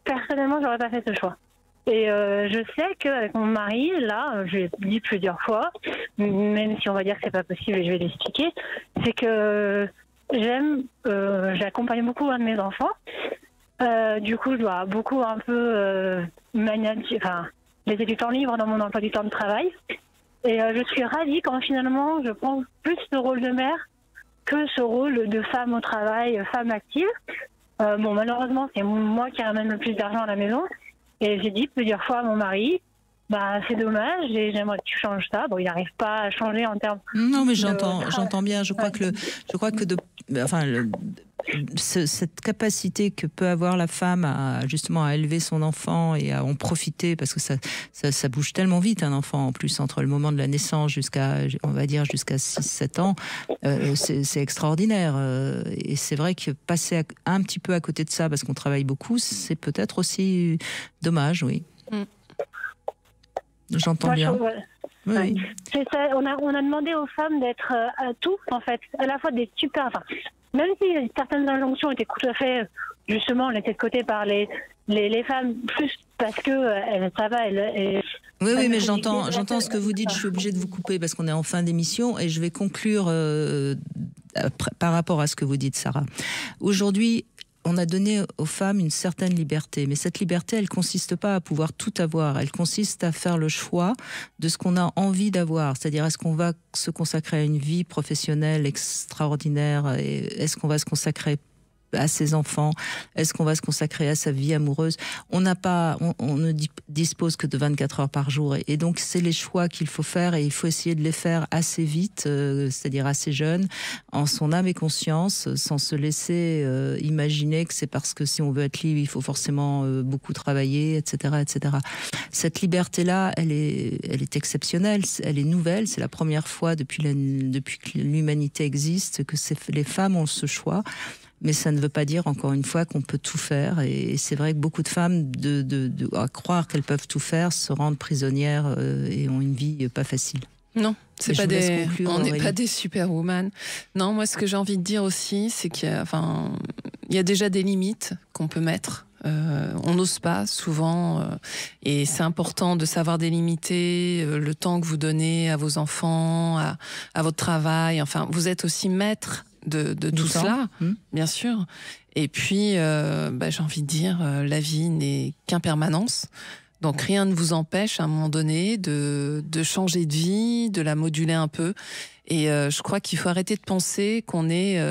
personnellement, j'aurais pas fait ce choix. Et je sais qu'avec mon mari, là, je l'ai dit plusieurs fois, même si on va dire que c'est pas possible et je vais l'expliquer, c'est que j'accompagne beaucoup un de mes enfants. Du coup, je dois beaucoup un peu laisser du temps libre dans mon emploi du temps de travail. Et je suis ravie quand finalement je prends plus ce rôle de mère que ce rôle de femme au travail, femme active. Bon, malheureusement, c'est moi qui ramène le plus d'argent à la maison. Et j'ai dit plusieurs fois à mon mari, c'est dommage et j'aimerais que tu changes ça. Bon, il n'arrive pas à changer en termes. Non, mais j'entends bien. Je crois que cette capacité que peut avoir la femme à élever son enfant et à en profiter, parce que ça bouge tellement vite un enfant, en plus entre le moment de la naissance jusqu'à 6-7 ans, c'est extraordinaire. Et c'est vrai que passer un petit peu à côté de ça parce qu'on travaille beaucoup, c'est peut-être aussi dommage, oui. J'entends bien. Oui. C'est ça, on a demandé aux femmes d'être à tout, en fait, à la fois des super. Enfin, même si certaines injonctions étaient tout à fait, justement, laissées de côté par les femmes, plus parce que ça va. Oui, mais j'entends ce que vous dites. Je suis obligée de vous couper parce qu'on est en fin d'émission et je vais conclure par rapport à ce que vous dites, Sarah. Aujourd'hui, on a donné aux femmes une certaine liberté, mais cette liberté, elle consiste pas à pouvoir tout avoir. Elle consiste à faire le choix de ce qu'on a envie d'avoir. C'est-à-dire, est-ce qu'on va se consacrer à une vie professionnelle extraordinaire et est-ce qu'on va se consacrer à ses enfants? Est-ce qu'on va se consacrer à sa vie amoureuse? On ne dispose que de 24 heures par jour. Et donc, c'est les choix qu'il faut faire et il faut essayer de les faire assez vite, c'est-à-dire assez jeune, en son âme et conscience, sans se laisser imaginer que c'est parce que si on veut être libre, il faut forcément beaucoup travailler, etc., etc. Cette liberté-là, elle est exceptionnelle, elle est nouvelle. C'est la première fois depuis que l'humanité existe que les femmes ont ce choix. Mais ça ne veut pas dire, encore une fois, qu'on peut tout faire. Et c'est vrai que beaucoup de femmes, à croire qu'elles peuvent tout faire, se rendent prisonnières et ont une vie pas facile. Non, on n'est pas des superwoman. Non, moi, ce que j'ai envie de dire aussi, c'est qu'il y a déjà des limites qu'on peut mettre. On n'ose pas souvent, et c'est important de savoir délimiter le temps que vous donnez à vos enfants, à votre travail. Enfin, vous êtes aussi maître de tout cela, bien sûr. Et puis, j'ai envie de dire, la vie n'est qu'impermanence. Donc rien ne vous empêche à un moment donné de changer de vie, de la moduler un peu. Et je crois qu'il faut arrêter de penser qu'on est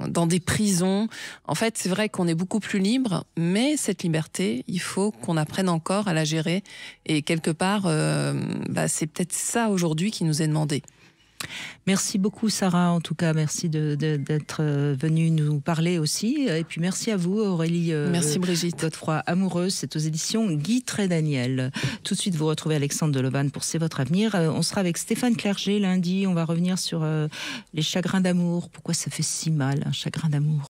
dans des prisons. En fait, c'est vrai qu'on est beaucoup plus libre, mais cette liberté, il faut qu'on apprenne encore à la gérer. Et quelque part, c'est peut-être ça aujourd'hui qui nous est demandé. Merci beaucoup, Sarah. En tout cas, merci d'être venue nous parler aussi. Et puis merci à vous, Aurélie. Merci, Brigitte. Godefroy, Amoureuse, c'est aux éditions Guy Trédaniel. Tout de suite, vous retrouvez Alexandre Delevanne pour C'est votre avenir. On sera avec Stéphane Clerget lundi. On va revenir sur les chagrins d'amour. Pourquoi ça fait si mal, un chagrin d'amour?